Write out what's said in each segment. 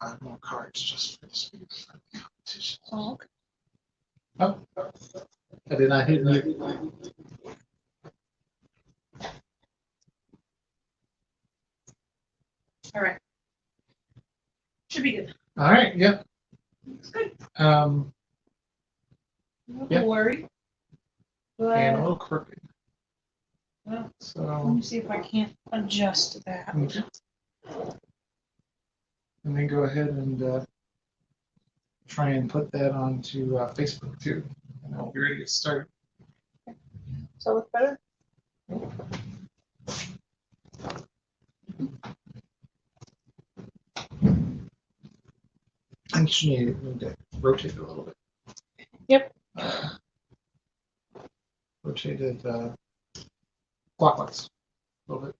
5 more cards just for this competition. Oh, okay. Oh, I did not hit mute. All right. Should be good. All right, yep. Looks good. Yep. Don't worry. And a little crooked. Well, so let me see if I can't adjust that. Okay. And then go ahead and try and put that onto Facebook too. And I'll be ready to get started. Does that look better? I just need to rotate it a little bit. Yep. Rotate it clockwise a little bit.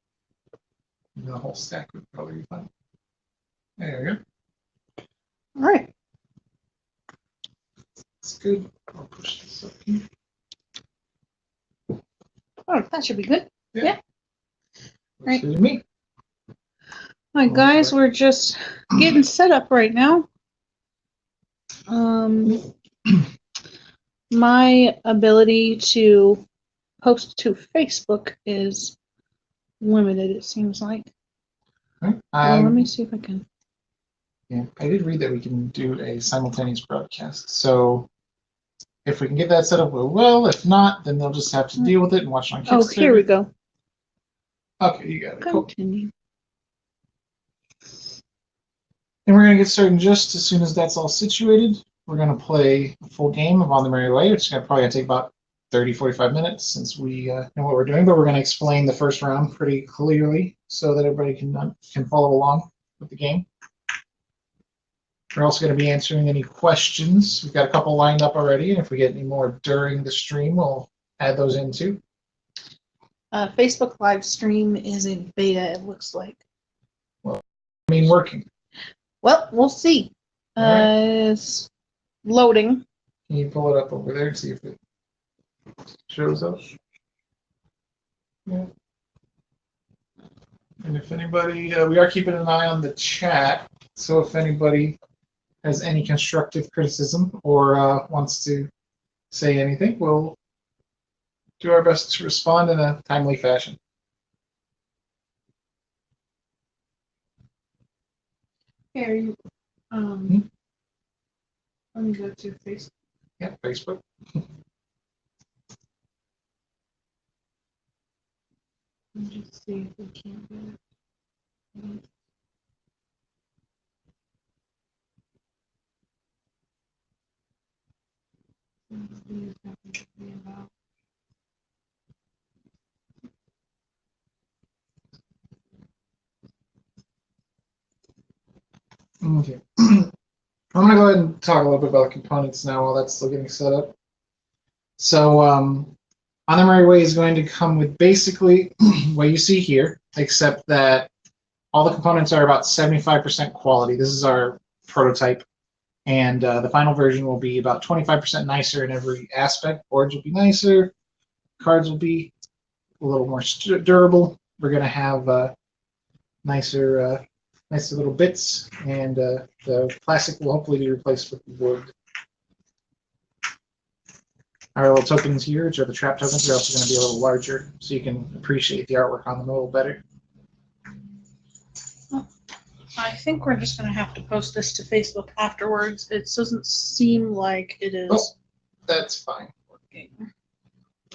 And the whole stack would probably be fine. There we go. All right. That's good. I'll push this up here. Oh, that should be good. Yeah. Right. Good to me. All right, guys, we're just getting set up right now. My ability to post to Facebook is limited, it seems like. Right. Well, let me see if I can. Yeah, I did read that we can do a simultaneous broadcast. So if we can get that set up, we will. If not, then they'll just have to deal with it and watch on Kickstarter. Oh, here we go. Okay, you got it. Cool. Continue. And we're going to get started in just as soon as that's all situated. We're going to play a full game of On the Merry Way, which is probably going to take about 30, 45 minutes since we know what we're doing. But we're going to explain the first round pretty clearly so that everybody can follow along with the game. We're also going to be answering any questions. We've got a couple lined up already, and if we get any more during the stream, we'll add those in too. Facebook live stream is in beta, it looks like. Well, I mean, working. Well, we'll see. Right. It's loading. Can you pull it up over there and see if it shows up? Yeah. And if anybody, we are keeping an eye on the chat, so if anybody has any constructive criticism or wants to say anything, we'll do our best to respond in a timely fashion. Here, you, let me go to Facebook. Yeah, Facebook. Let me just see if we can do it. Okay. I'm going to go ahead and talk a little bit about the components now while that's still getting set up. So, On the Merry Way is going to come with basically what you see here, except that all the components are about 75% quality. This is our prototype, and the final version will be about 25% nicer in every aspect. Boards will be nicer, cards will be a little more durable. We're going to have nicer little bits, and the plastic will hopefully be replaced with wood. Our little tokens here, which are the trap tokens, are also going to be a little larger, so you can appreciate the artwork on them a little better. I think we're just going to have to post this to Facebook afterwards. It doesn't seem like it is. Oh, that's fine. Okay. Do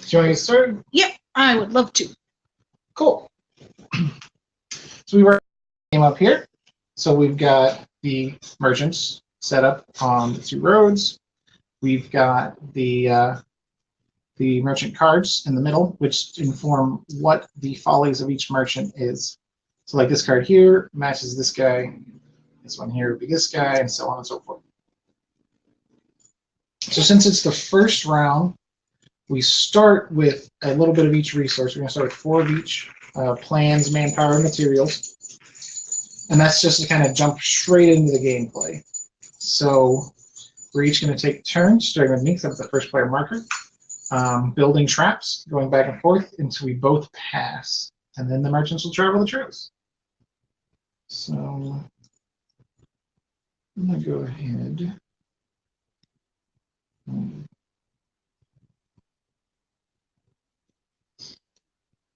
you want to get started? Yep, I would love to. Cool. So we were game up here. So we've got the merchants set up on the 2 roads. We've got the merchant cards in the middle, which inform what the follies of each merchant is. So like this card here matches this guy, this one here would be this guy, and so on and so forth. So since it's the first round, we start with a little bit of each resource. We're going to start with 4 of each, plans, manpower, and materials. And that's just to kind of jump straight into the gameplay. So we're each going to take turns, starting with me, because I'm the first player marker. Building traps, going back and forth until we both pass. And then the merchants will travel the trails. So I'm going to go ahead.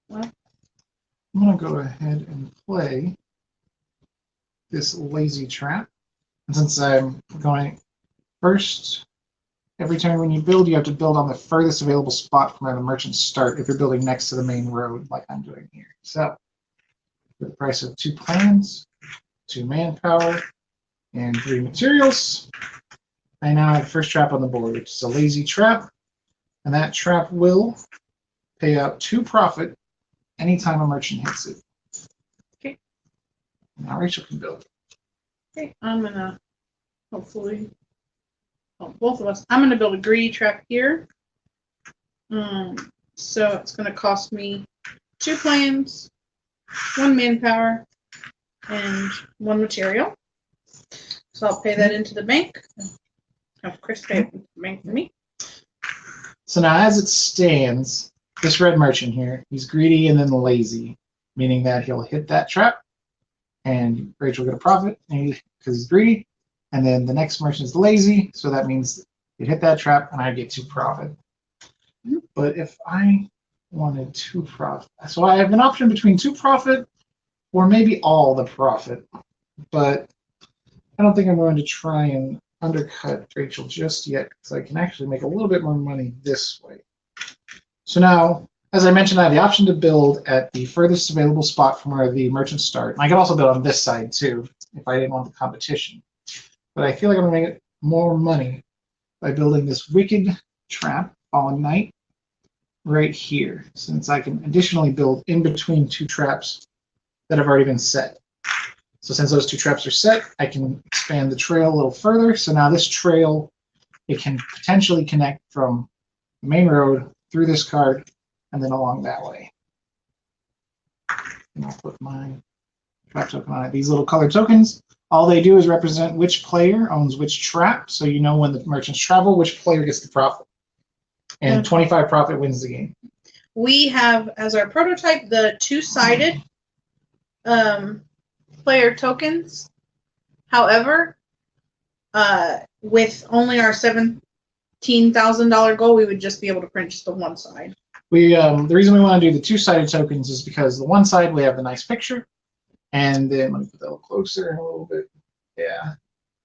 What? I'm going to go ahead and play this lazy trap. And since I'm going first, every turn when you build, you have to build on the furthest available spot from where the merchants start if you're building next to the main road, like I'm doing here. So, for the price of 2 plans, 2 manpower, and 3 materials, I now have the first trap on the board, which is a lazy trap. And that trap will pay out 2 profit anytime a merchant hits it. Okay. Now Rachel can build. Okay, I'm gonna hopefully, well, both of us. I'm gonna build a greedy trap here. So it's gonna cost me 2 plans, 1 manpower, and 1 material. So I'll pay that into the bank. Have Chris pay it into the bank for me. So now, as it stands, this red merchant here, he's greedy and then lazy, meaning that he'll hit that trap, and Rachel will get a profit because he's greedy. And then the next merchant is lazy, so that means you hit that trap, and I get 2 profit. Mm-hmm. But if I wanted 2 profit, so I have an option between 2 profit or maybe all the profit. But I don't think I'm going to try and undercut Rachel just yet, because I can actually make a little bit more money this way. So now, as I mentioned, I have the option to build at the furthest available spot from where the merchants start. And I could also build on this side too, if I didn't want the competition. But I feel like I'm going to make more money by building this wicked trap, Fallen Knight, right here, since I can additionally build in between 2 traps that have already been set. So since those 2 traps are set, I can expand the trail a little further. So now this trail, it can potentially connect from the main road through this card and then along that way. And I'll put my trap token on it. These little colored tokens, all they do is represent which player owns which trap. So you know when the merchants travel, which player gets the profit. And 25 profit wins the game. We have, as our prototype, the 2-sided player tokens. However, with only our $17,000 goal, we would just be able to print just the one side. The reason we want to do the 2-sided tokens is because the one side we have the nice picture, and then let me put that a little closer a little bit. Yeah,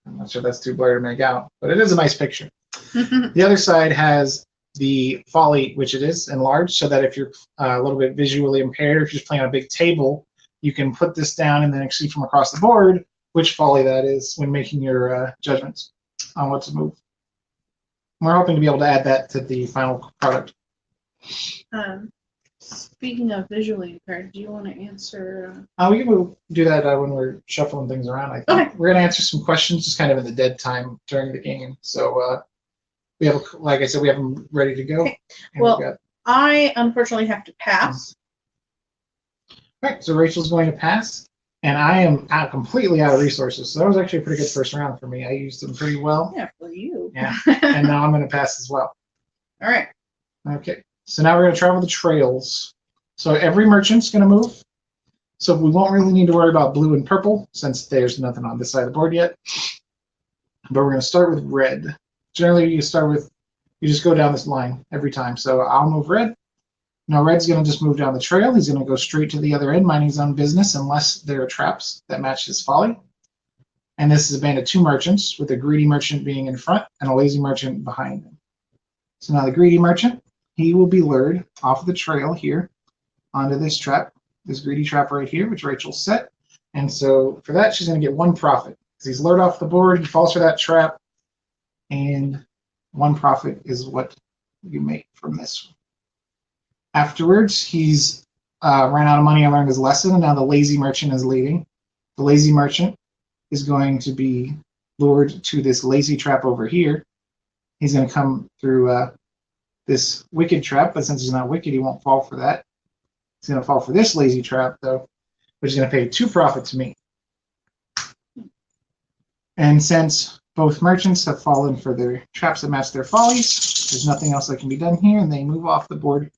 I'm not sure that's too blurry to make out, but it is a nice picture. The other side has the folly, which it is enlarged, so that if you're a little bit visually impaired, if you're just playing on a big table, you can put this down and then see from across the board which folly that is when making your judgments on what to move. We're hoping to be able to add that to the final product. Speaking of visually impaired, do you want to answer? We can do that when we're shuffling things around. I think Okay. We're going to answer some questions just kind of in the dead time during the game. So we have, like I said, we have them ready to go. Okay. Well, got... I unfortunately have to pass. All right, so Rachel's going to pass, and I am completely out of resources. So that was actually a pretty good first round for me. I used them pretty well. Yeah, for you. Yeah, and now I'm going to pass as well. All right. Okay, so now we're going to travel the trails. So every merchant's going to move. So we won't really need to worry about blue and purple since there's nothing on this side of the board yet. But we're going to start with red. Generally, you just go down this line every time. So I'll move red. Now red's going to just move down the trail. He's going to go straight to the other end, minding his own business, unless there are traps that match his folly. And this is a band of 2 merchants, with a greedy merchant being in front and a lazy merchant behind him. So now the greedy merchant, he will be lured off of the trail here onto this trap, this greedy trap right here, which Rachel set. And so for that, she's going to get 1 profit. Because he's lured off the board, he falls for that trap, and 1 profit is what you make from this one. Afterwards, he's ran out of money and learned his lesson, and now the lazy merchant is leaving. The lazy merchant is going to be lured to this lazy trap over here. He's going to come through this wicked trap, but since he's not wicked, he won't fall for that. He's going to fall for this lazy trap, though, which is going to pay 2 profit to me. And since both merchants have fallen for their traps that match their follies, there's nothing else that can be done here, and they move off the board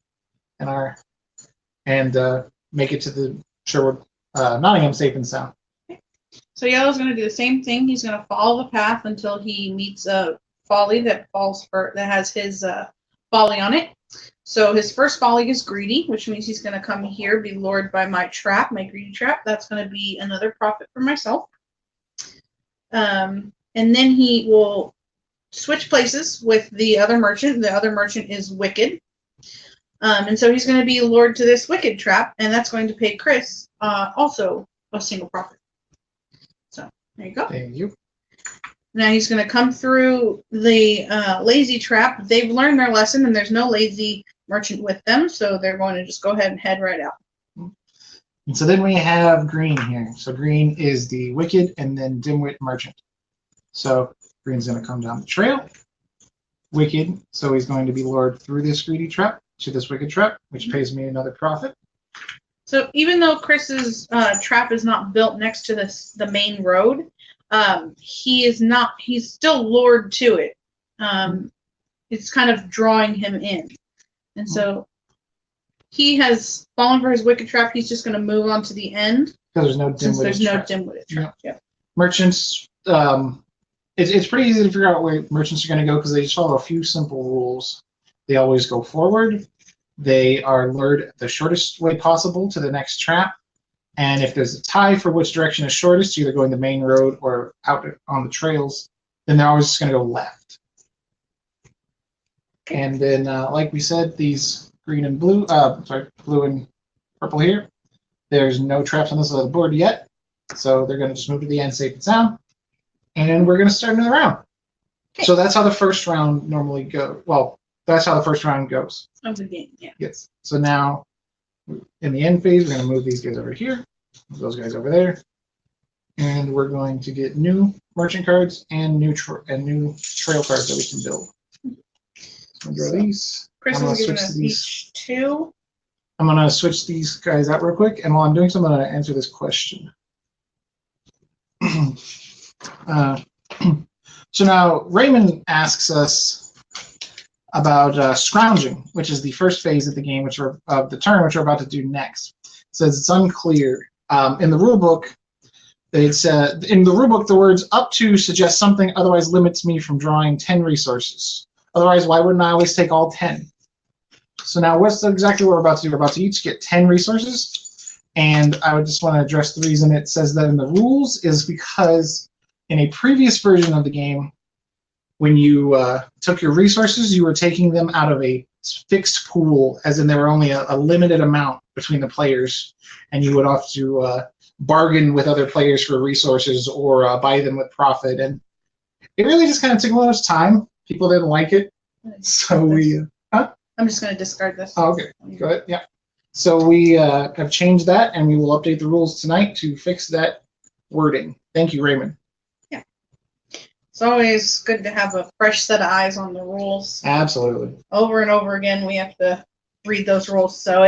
and make it to the Sherwood Nottingham safe and sound. So yellow's going to do the same thing. He's going to follow the path until he meets a folly that has his folly on it. So his first folly is greedy, which means he's going to come here, be lured by my trap, my greedy trap. That's going to be another profit for myself. And then he will switch places with the other merchant. The other merchant is wicked. And so he's going to be lured to this wicked trap, and that's going to pay Chris also a single profit. So there you go. Thank you. Now he's going to come through the lazy trap. They've learned their lesson, and there's no lazy merchant with them, so they're going to just go ahead and head right out. And so then we have green here. So green is the wicked and then dimwit merchant. So green's going to come down the trail. Wicked, so he's going to be lured through this greedy trap to this wicked trap, which pays me another profit. So even though Chris's trap is not built next to the main road, he's still lured to it. It's kind of drawing him in. And so he has fallen for his wicked trap. He's just going to move on to the end. Because there's no dimwitted trap. Yeah. Merchants, it's pretty easy to figure out where merchants are going to go because they just follow a few simple rules. They always go forward. They are lured the shortest way possible to the next trap. And if there's a tie for which direction is shortest, either going the main road or out on the trails, then they're always just going to go left. And then, like we said, these green and blue, blue and purple here, there's no traps on this side of the board yet. So they're going to just move to the end safe and sound. And we're going to start another round. Okay. So that's how the first round normally goes. Well, that's how the first round goes. Of the game, yeah. Yes. So now, in the end phase, we're going to move these guys over here, move those guys over there, and we're going to get new merchant cards and new trail cards that we can build. So I'm going to draw these. Chris is giving us each 2. I'm going to switch these guys out real quick, and while I'm doing so, I'm going to answer this question. So now Raymond asks us about scrounging, which is the first phase of the game, of the turn, which we're about to do next. It says it's unclear. In the rule book, the words "up to" suggest something, otherwise limits me from drawing 10 resources. Otherwise, why wouldn't I always take all 10? So now, what's exactly what we're about to do? We're about to each get 10 resources, and I would just want to address the reason it says that in the rules is because in a previous version of the game, when you took your resources, you were taking them out of a fixed pool, as in there were only a limited amount between the players, and you would have to bargain with other players for resources or buy them with profit. And it really just kind of took a lot of time. People didn't like it, so we... I'm just going to discard this. Oh, okay, go ahead, yeah. So we have changed that, and we will update the rules tonight to fix that wording. Thank you, Raymond. It's always good to have a fresh set of eyes on the rules. Absolutely. Over and over again, we have to read those rules, so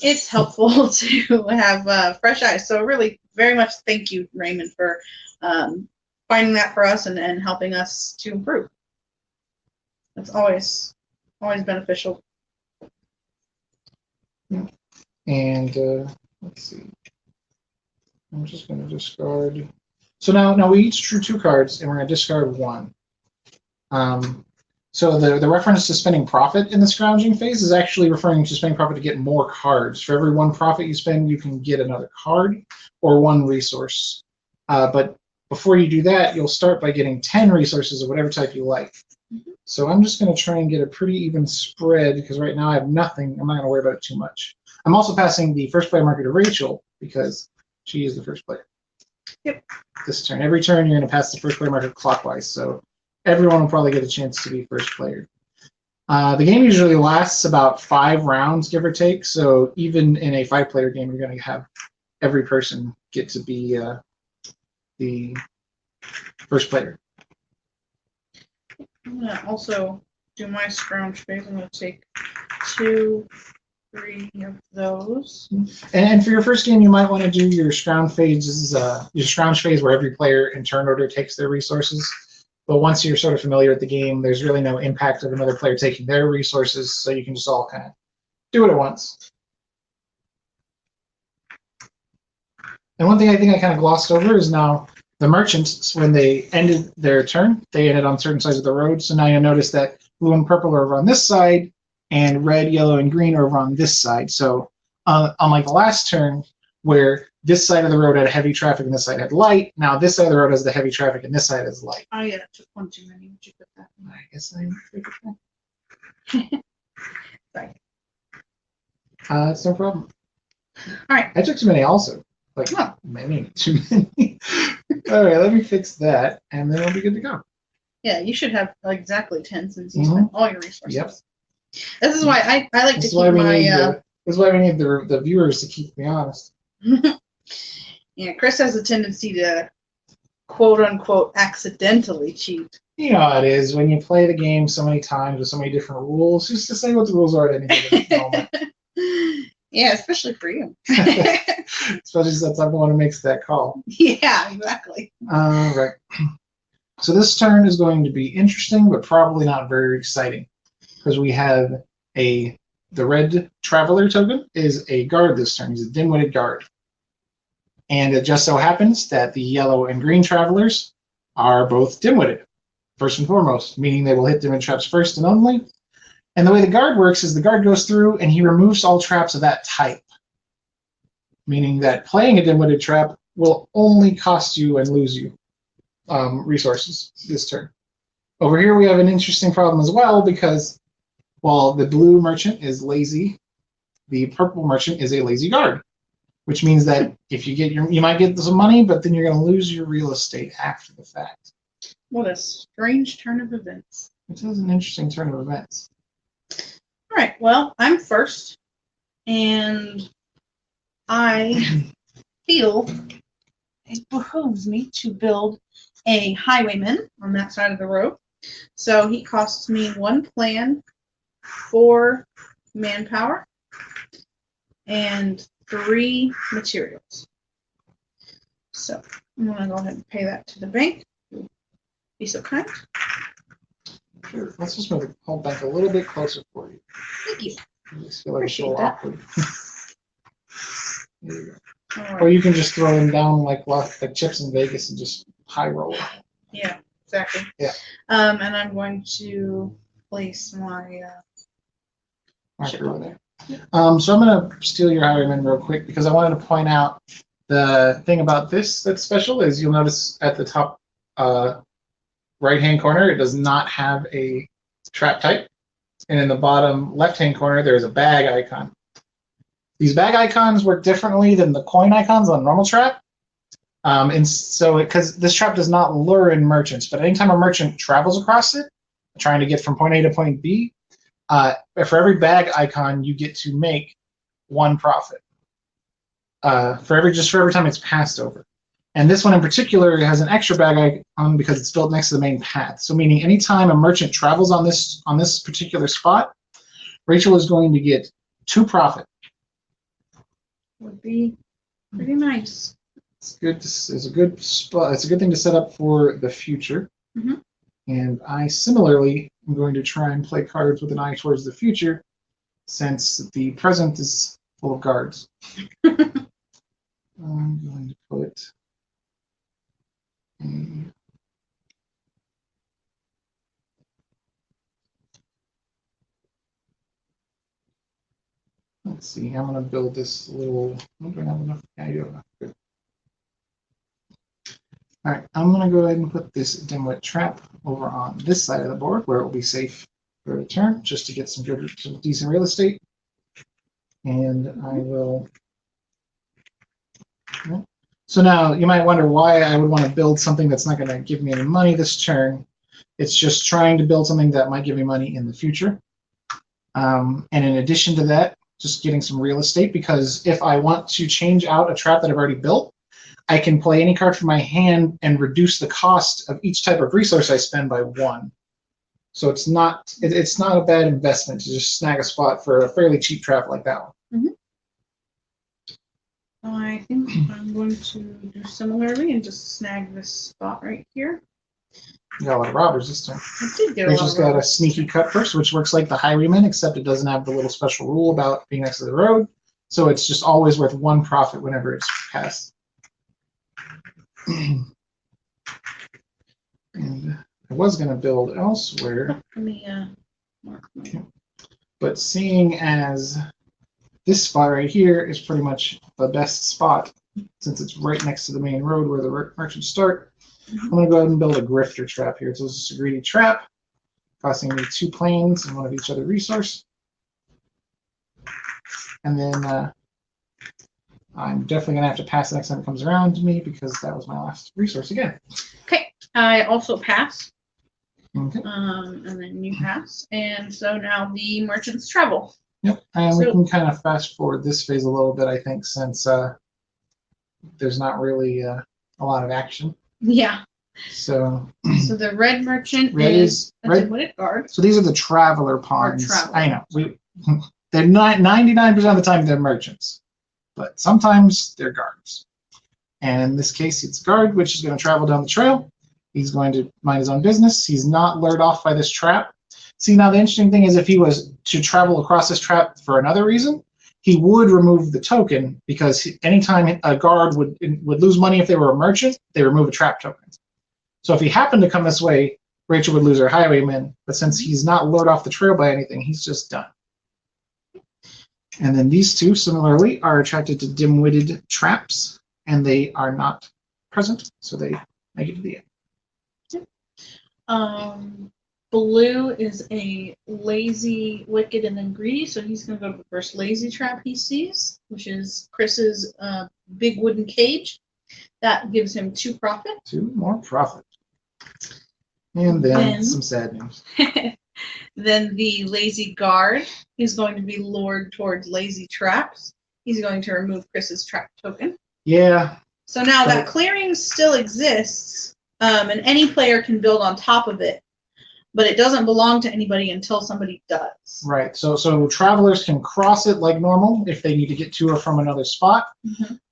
it's helpful to have fresh eyes. So really, very much thank you, Raymond, for finding that for us and helping us to improve. It's always beneficial. Yeah. And let's see. I'm just going to discard. So now we each drew 2 cards, and we're going to discard 1. So the reference to spending profit in the scrounging phase is actually referring to spending profit to get more cards. For every 1 profit you spend, you can get another card or 1 resource. But before you do that, you'll start by getting 10 resources of whatever type you like. Mm-hmm. So I'm just going to try and get a pretty even spread, because right now I have nothing. I'm not going to worry about it too much. I'm also passing the first player marker to Rachel, because she is the first player. Yep. This turn. Every turn you're going to pass the first player marker clockwise, so everyone will probably get a chance to be first player. The game usually lasts about 5 rounds, give or take, so even in a 5-player game, you're going to have every person get to be the first player. I'm going to also do my scrounge phase. I'm going to take 2, 3 of those. And for your first game, you might want to do your scrounge phase. Your scrounge phase where every player in turn order takes their resources. But once you're sort of familiar with the game, there's really no impact of another player taking their resources, so you can just all kind of do it at once. And one thing I think I kind of glossed over is now the merchants, when they ended their turn, they ended on certain sides of the road. So now you'll notice that blue and purple are over on this side, and red, yellow, and green are over on this side. So unlike the last turn, where this side of the road had heavy traffic and this side had light, now this side of the road has the heavy traffic and this side has light. Oh yeah, took one too many. Would you put that in? I guess I figured Sorry. that. It's no problem. All right. I took too many also. Like, maybe too many. All right, let me fix that, and then we'll be good to go. Yeah, you should have exactly 10 since you spent all your resources. Yep. This is why I like to keep my. This is why we need the viewers to keep me honest. Yeah, Chris has a tendency to quote unquote accidentally cheat. You know how it is when you play the game so many times with so many different rules. Just to say what the rules are at any given moment. Yeah, especially for you. Especially since I'm the one who makes that call. Yeah, exactly. Right. So this turn is going to be interesting, but probably not very exciting, because we have the red traveler token is a guard this turn. He's a dim-witted guard. And it just so happens that the yellow and green travelers are both dim-witted, first and foremost, meaning they will hit dim-witted traps first and only. And the way the guard works is the guard goes through and he removes all traps of that type, meaning that playing a dim-witted trap will only cost you and lose you resources this turn. Over here we have an interesting problem as well, because while the blue merchant is lazy, the purple merchant is a lazy guard, which means that if you get you might get some money, but then you're going to lose your real estate after the fact. What a strange turn of events. It is an interesting turn of events. All right, well, I'm first, and I feel it behooves me to build a highwayman on that side of the road. So he costs me 1 plan, 4 manpower, and 3 materials. So I'm going to go ahead and pay that to the bank. Be so kind. Sure. Let's just move the whole bank a little bit closer for you. Thank you. I just feel like it's a little awkward. There you go. Right. Or you can just throw them down like chips in Vegas and just high roll it. Yeah, exactly. Yeah. And I'm going to place my marker over there. So I'm going to steal your highwayman real quick because I wanted to point out the thing about this that's special is you'll notice at the top right-hand corner it does not have a trap type, and in the bottom left-hand corner there's a bag icon. These bag icons work differently than the coin icons on normal trap. And so, because this trap does not lure in merchants, but anytime a merchant travels across it, trying to get from point A to point B, for every bag icon, you get to make 1 profit. For every time it's passed over. And this one in particular has an extra bag icon because it's built next to the main path. So meaning anytime a merchant travels on this particular spot, Rachel is going to get 2 profit. would be pretty nice. It's good. It's a good spot. It's a good thing to set up for the future. Mm-hmm. And I similarly am going to try and play cards with an eye towards the future, since the present is full of guards. I'm going to put let's see, I'm going to build this little. I don't have enough. Yeah, you have enough. Good. All right, I'm going to go ahead and put this dimwit trap over on this side of the board where it will be safe for a turn, just to get some decent real estate. And I will. So now you might wonder why I would want to build something that's not going to give me any money this turn. It's just trying to build something that might give me money in the future. And in addition to that, just getting some real estate, because if I want to change out a trap that I've already built, I can play any card from my hand and reduce the cost of each type of resource I spend by 1. So it's not a bad investment to just snag a spot for a fairly cheap trap like that one. Mm-hmm. I think I'm going to do similarly and just snag this spot right here. You got a lot of robbers this time. I did get Rachel's got a sneaky cut first, which works like the highwayman, except it doesn't have the little special rule about being next to the road. So it's just always worth 1 profit whenever it's passed. And I was going to build elsewhere, Let me mark my. but seeing as this spot right here is pretty much the best spot, since it's right next to the main road where the merchants start, I'm going to go ahead and build a grifter trap here. So it's just a greedy trap, costing me 2 planes and 1 of each other resource. And then I'm definitely going to have to pass the next time it comes around to me because that was my last resource again. Okay, I also pass. Okay. And then you pass. And so now the merchants travel. Yep, and So, we can kind of fast forward this phase a little bit, I think, since there's not really a lot of action. yeah. So The red merchant red is a red. dim-witted guard. So these are the traveler pawns. Traveler. I know. They're not 99% of the time they're merchants, but sometimes they're guards. And in this case, it's guard, which is going to travel down the trail. He's going to mind his own business. He's not lured off by this trap. See, now the interesting thing is if he was to travel across this trap for another reason, he would remove the token because anytime a guard would lose money if they were a merchant, they remove a trap token. So if he happened to come this way, Rachel would lose her highwayman, but since he's not lured off the trail by anything, he's just done. And then these two, similarly, are attracted to dim-witted traps, and they are not present, so they make it to the end. Blue is a lazy, wicked, and then greedy, so he's going to go to the first lazy trap he sees, which is Chris's big wooden cage. That gives him 2 profit. 2 more profit. And then some sad news. Then the lazy guard is going to be lured towards lazy traps. He's going to remove Chris's trap token. Yeah. So now that clearing still exists, and any player can build on top of it, but it doesn't belong to anybody until somebody does. Right. So travelers can cross it like normal if they need to get to or from another spot.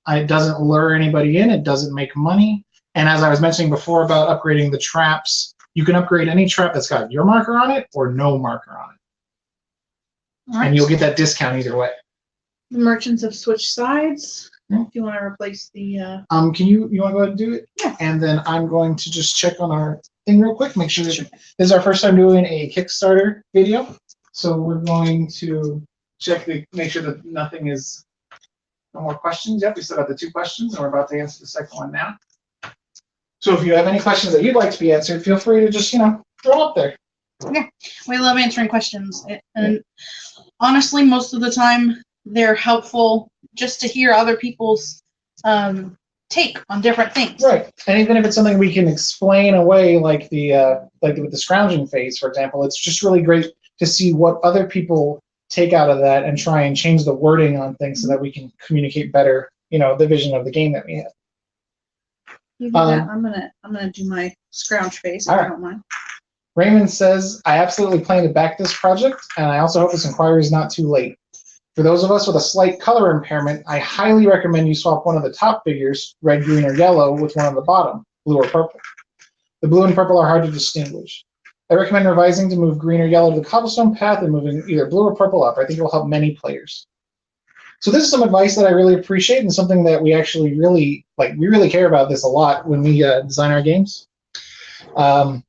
It doesn't lure anybody in. It doesn't make money. And as I was mentioning before about upgrading the traps, you can upgrade any trap that's got your marker on it or no marker on it. Right. And you'll get that discount either way. The merchants have switched sides. If you want to replace the can you want to go ahead and do it? Yeah. And then I'm going to just check on our thing real quick, make sure that this is our first time doing a Kickstarter video. So we're going to check make sure that nothing is no more questions. Yep, we still got the 2 questions and we're about to answer the second one now. So if you have any questions that you'd like to be answered, feel free to just, throw them up there. Yeah, we love answering questions. And honestly, most of the time, they're helpful just to hear other people's take on different things. Right, and even if it's something we can explain away, like with the scrounging phase, for example, it's just really great to see what other people take out of that and try and change the wording on things so that we can communicate better, the vision of the game that we have. You do that. I'm gonna do my scrounge face if you don't mind. Raymond says, I absolutely plan to back this project, and I also hope this inquiry is not too late. For those of us with a slight color impairment, I highly recommend you swap one of the top figures, red, green, or yellow, with one on the bottom, blue or purple. The blue and purple are hard to distinguish. I recommend revising to move green or yellow to the cobblestone path and moving either blue or purple up. I think it will help many players. So this is some advice that I really appreciate and something that we actually really, we really care about this a lot when we design our games.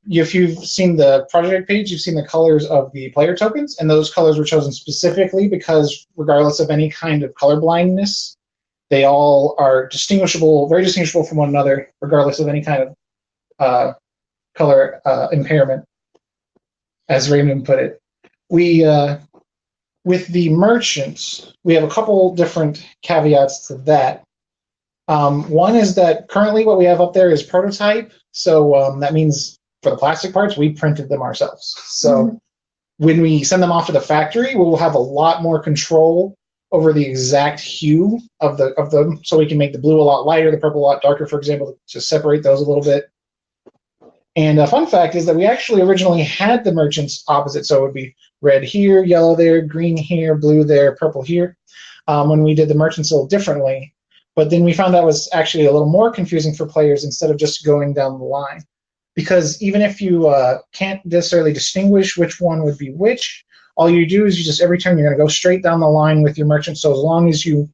If you've seen the project page, you've seen the colors of the player tokens, and those colors were chosen specifically because regardless of any kind of color blindness, they all are distinguishable, very distinguishable from one another, regardless of any kind of color impairment, as Raymond put it. With the merchants, we have a couple different caveats to that. One is that currently what we have up there is prototype, so that means for the plastic parts, we printed them ourselves. So when we send them off to the factory, we will have a lot more control over the exact hue of them, so we can make the blue a lot lighter, the purple a lot darker, for example, to separate those a little bit. And a fun fact is that we actually originally had the merchants opposite, so it would be red here, yellow there, green here, blue there, purple here, when we did the merchants a little differently. But then we found that was actually a little more confusing for players instead of just going down the line. Because even if you can't necessarily distinguish which one would be which, all you do is you just, every turn, you're going to go straight down the line with your merchant. So as long as you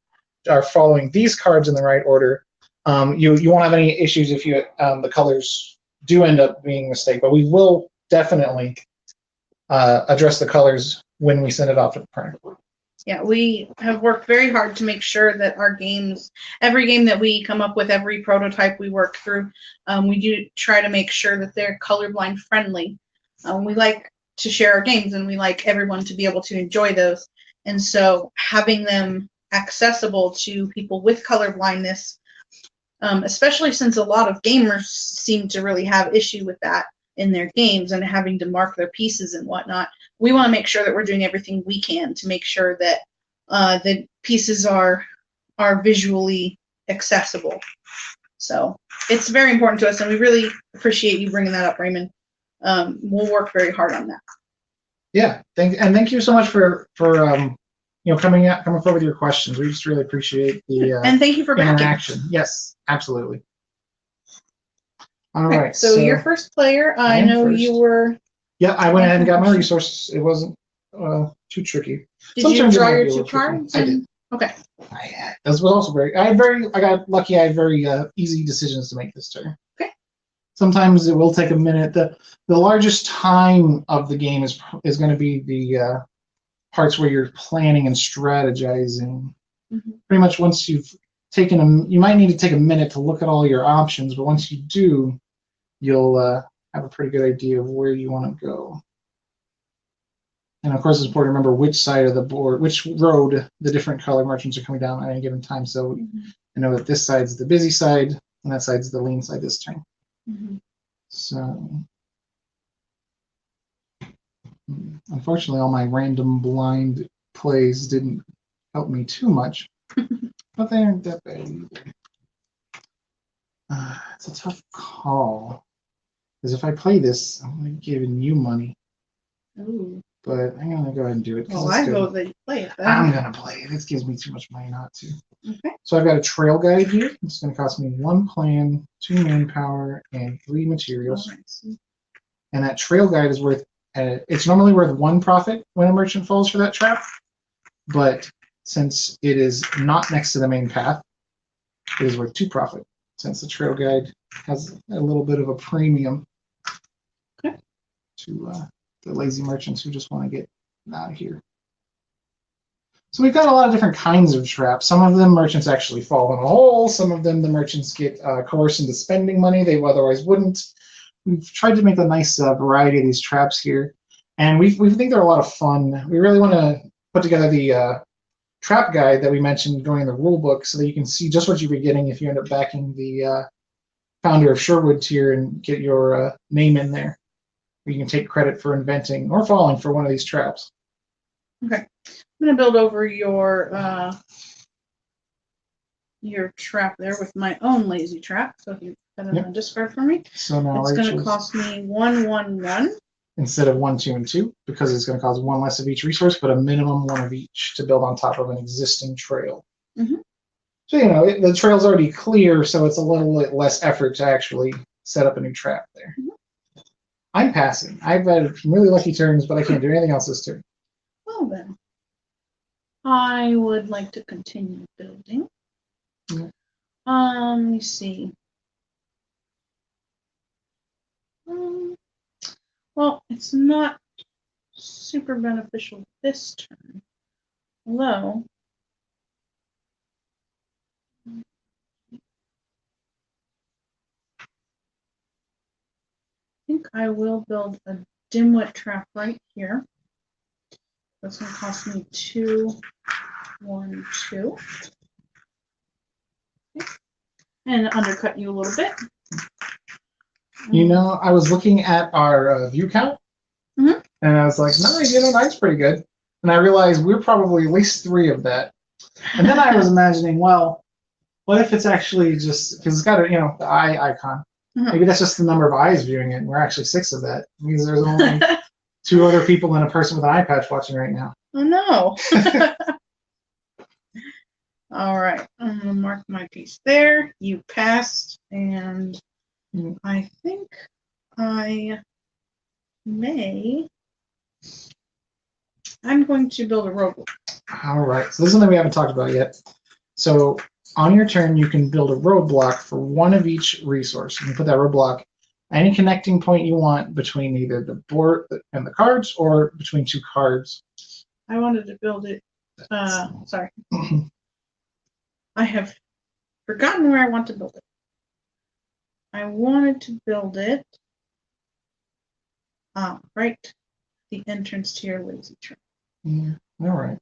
are following these cards in the right order, You won't have any issues if you the colors do end up being a mistake, but we will definitely address the colors when we send it off to the printer. Yeah, we have worked very hard to make sure that our games, every game that we come up with, every prototype we work through, we do try to make sure that they're colorblind friendly. We like to share our games, and we like everyone to be able to enjoy those. And so having them accessible to people with color blindness, especially since a lot of gamers seem to really have issue with that in their games and having to mark their pieces and whatnot, we want to make sure that we're doing everything we can to make sure that the pieces are visually accessible. So it's very important to us, and we really appreciate you bringing that up, Raymond. We'll work very hard on that. Yeah, thank you so much for coming forward with your questions. We just really appreciate the and thank you for interaction. Yes, absolutely. All right. So you're first player. I know first. You were. Yeah, I went ahead and got my resources. It wasn't too tricky. Did you draw your 2 cards? I did. Okay. This was also I got lucky. I had very easy decisions to make this turn. Okay. Sometimes it will take a minute. The largest time of the game is going to be the parts where you're planning and strategizing. Mm-hmm. Pretty much once you've taken you might need to take a minute to look at all your options, but once you do, you'll have a pretty good idea of where you want to go. And of course, it's important to remember which side of the board, which road the different color merchants are coming down at any given time. So I know that this side's the busy side, and that side's the lean side this turn. Mm-hmm. So, unfortunately, all my random blind plays didn't help me too much, but they aren't that bad either. It's a tough call, because if I play this, I'm going to be giving you money. Ooh. But I'm going to go ahead and do it. Well, I vote that you play it then. I'm going to play it. This gives me too much money not to. Okay. So I've got a trail guide here. It's going to cost me 1 plan, 2 manpower, and 3 materials. Right. And that trail guide is worth, it's normally worth 1 profit when a merchant falls for that trap. But since it is not next to the main path, it is worth 2 profit, since the trail guide has a little bit of a premium to the lazy merchants who just want to get out of here. So we've got a lot of different kinds of traps. Some of them merchants actually fall in a hole. Some of them the merchants get coerced into spending money they otherwise wouldn't. We've tried to make a nice variety of these traps here, and we think they're a lot of fun. We really want to put together the trap guide that we mentioned going in the rule book so that you can see just what you'd be getting if you end up backing the founder of Sherwood tier and get your name in there. You can take credit for inventing or falling for one of these traps. Okay. I'm going to build over your trap there with my own lazy trap. So if you put it on the discard for me, so now it's going to cost me 1, 1, 1. Instead of 1, 2, and 2, because it's going to cost 1 less of each resource, but a minimum 1 of each to build on top of an existing trail. Mm-hmm. So, the trail's already clear, so it's a little bit less effort to actually set up a new trap there. Mm-hmm. I'm passing. I've had some really lucky turns, but I can't do anything else this turn. Well, then. I would like to continue building. Mm-hmm. Let me see. Well, it's not super beneficial this turn. Although, I think I will build a dimwit trap right here. That's going to cost me 2, 1, 2. Okay. And undercut you a little bit. I was looking at our view count, and I was like, no, 9's pretty good. And I realized we're probably at least 3 of that. And then I was imagining, well, what if it's actually just, because it's got the eye icon. Maybe that's just the number of eyes viewing it, and we're actually 6 of that. It means there's only 2 other people and a person with an eye patch watching right now. Oh, no. All right. I'm going to mark my piece there. You passed, and I think I may. I'm going to build a robot. All right. So this is something we haven't talked about yet. So on your turn, you can build a roadblock for one of each resource. You can put that roadblock at any connecting point you want between either the board and the cards or between two cards. I wanted to build it. Sorry. I have forgotten where I want to build it. I wanted to build it right the entrance to your lazy trap. Yeah, all right.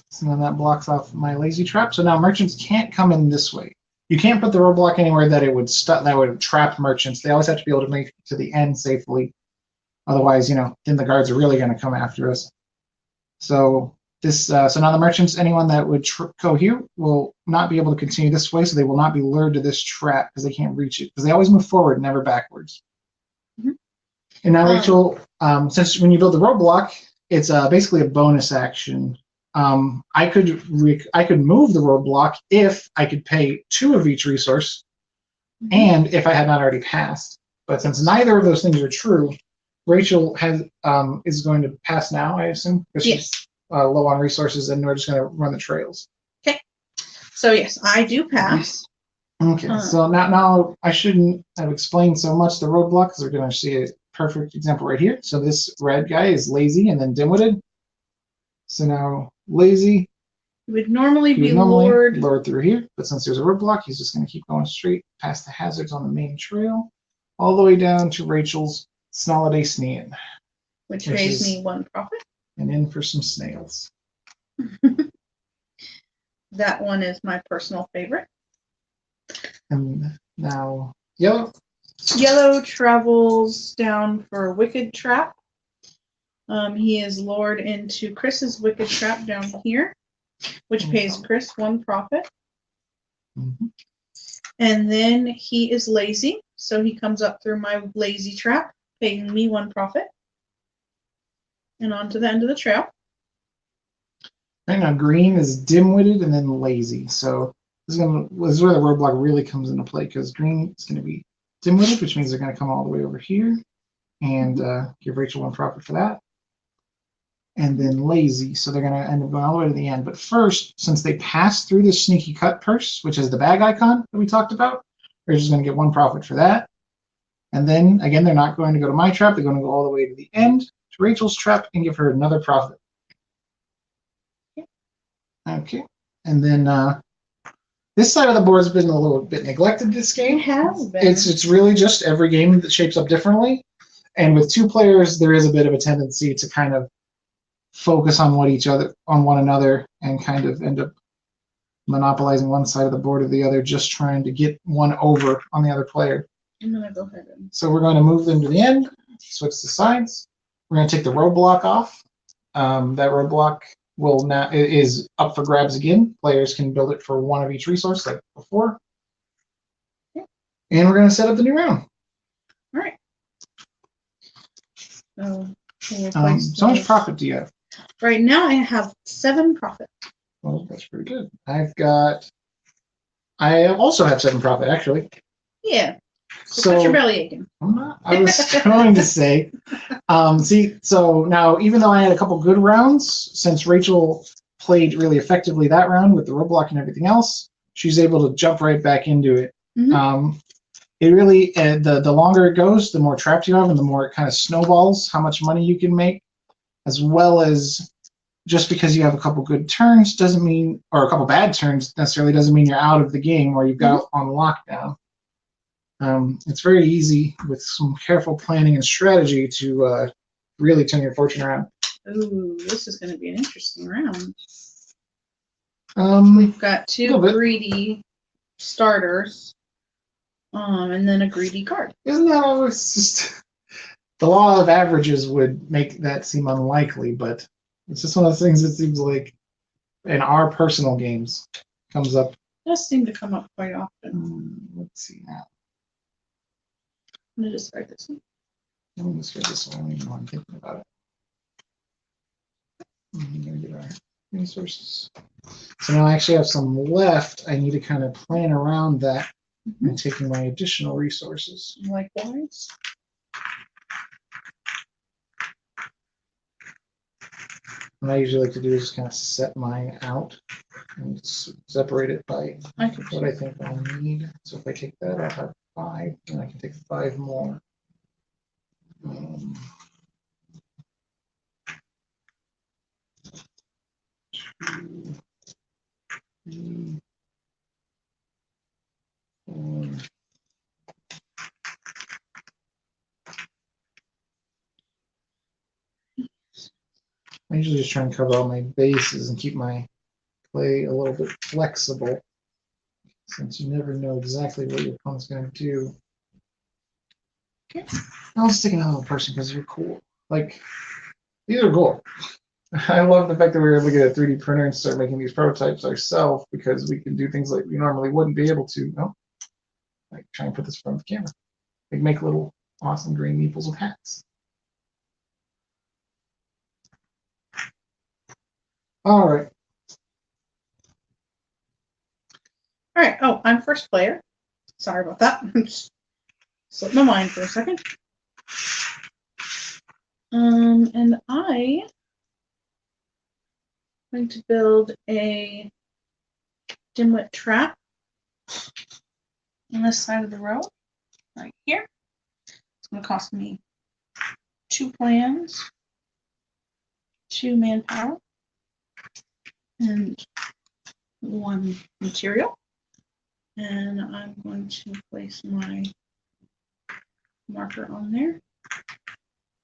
So then that blocks off my lazy trap. So now merchants can't come in this way. You can't put the roadblock anywhere that it would that would trap merchants. They always have to be able to make it to the end safely. Otherwise, then the guards are really going to come after us. So this, so now the merchants, anyone that would go here, will not be able to continue this way. So they will not be lured to this trap because they can't reach it. Because they always move forward, never backwards. Mm-hmm. And now, Rachel, since when you build the roadblock, it's basically a bonus action. I could move the roadblock if I could pay 2 of each resource, and if I had not already passed. But since neither of those things are true, Rachel is going to pass now, I assume. Because yes. She's low on resources, and we're just going to run the trails. Okay. So yes, I do pass. Okay. So now I shouldn't have explained so much the roadblock because we're going to see a perfect example right here. So this red guy is lazy and then dim-witted. So now lazy. He would normally be lured through here, but since there's a roadblock, he's just going to keep going straight past the hazards on the main trail, all the way down to Rachel's Snalliday Snean. Which pays me 1 profit. And in for some snails. That one is my personal favorite. And now yellow. Yellow travels down for Wicked Trap. He is lured into Chris's Wicked Trap down here, which pays Chris 1 profit. Mm-hmm. And then he is lazy, so he comes up through my lazy trap, paying me 1 profit. And on to the end of the trail. Right now, green is dim-witted and then lazy. So this is where the roadblock really comes into play, because green is going to be dim-witted, which means they're going to come all the way over here and give Rachel 1 profit for that. And then lazy, so they're going to end up going all the way to the end. But first, since they pass through this sneaky cut purse, which is the bag icon that we talked about, they're just going to get 1 profit for that. And then, again, they're not going to go to my trap. They're going to go all the way to the end, to Rachel's trap, and give her another profit. Okay. And then this side of the board has been a little bit neglected this game. It has been. It's really just every game that shapes up differently. And with 2 players, there is a bit of a tendency to kind of focus on one another and kind of end up monopolizing one side of the board or the other, just trying to get one over on the other player. I'm going to go ahead and... So we're going to move them to the end, switch the sides. We're going to take the roadblock off. That roadblock is up for grabs again. Players can build it for 1 of each resource like before. Okay. And we're going to set up the new round. All right. So how much profit do you have? Right now I have 7 profit. Well, that's pretty good. I also have 7 profit, actually. Yeah. So put your belly aching. I'm not. I was going to say. So now, even though I had a couple good rounds, since Rachel played really effectively that round with the roadblock and everything else, she's able to jump right back into it. Mm-hmm. It really, the longer it goes, the more trapped you have, and the more it kind of snowballs how much money you can make, as well as just because you have a couple good turns doesn't mean, or a couple bad turns necessarily doesn't mean you're out of the game or you've got on lockdown. It's very easy with some careful planning and strategy to really turn your fortune around. Ooh, this is going to be an interesting round. We've We've got 2 greedy starters, and then a greedy card. Isn't that always just the law of averages would make that seem unlikely, but it's just one of those things that seems like in our personal games comes up. It does seem to come up quite often. Let's see now. I'm going to discard this one. I'm going to discard this one even though I'm thinking about it. I'm going to get our resources. So now I actually have some left. I need to kind of plan around that and taking my additional resources. what I usually like to do is just kind of set mine out and separate it by what I think I'll need. So if I take that, I'll have 5, and I can take 5 more. 2, 3, 4. I usually just try and cover all my bases and keep my play a little bit flexible, since you never know exactly what your opponent's going to do. Okay. I'll stick another little person because you're cool. Like, these are cool. I love the fact that we were able to get a 3D printer and start making these prototypes ourselves, because we can do things like we normally wouldn't be able to. No, like try and put this in front of the camera. Like make little awesome green meeples with hats. All right. All right. Oh, I'm first player. Sorry about that. Just slipped my mind for a second. And I'm going to build a dimwit trap on this side of the row, right here. It's going to cost me 2 plans, 2 manpower, and 1 material. And I'm going to place my marker on there.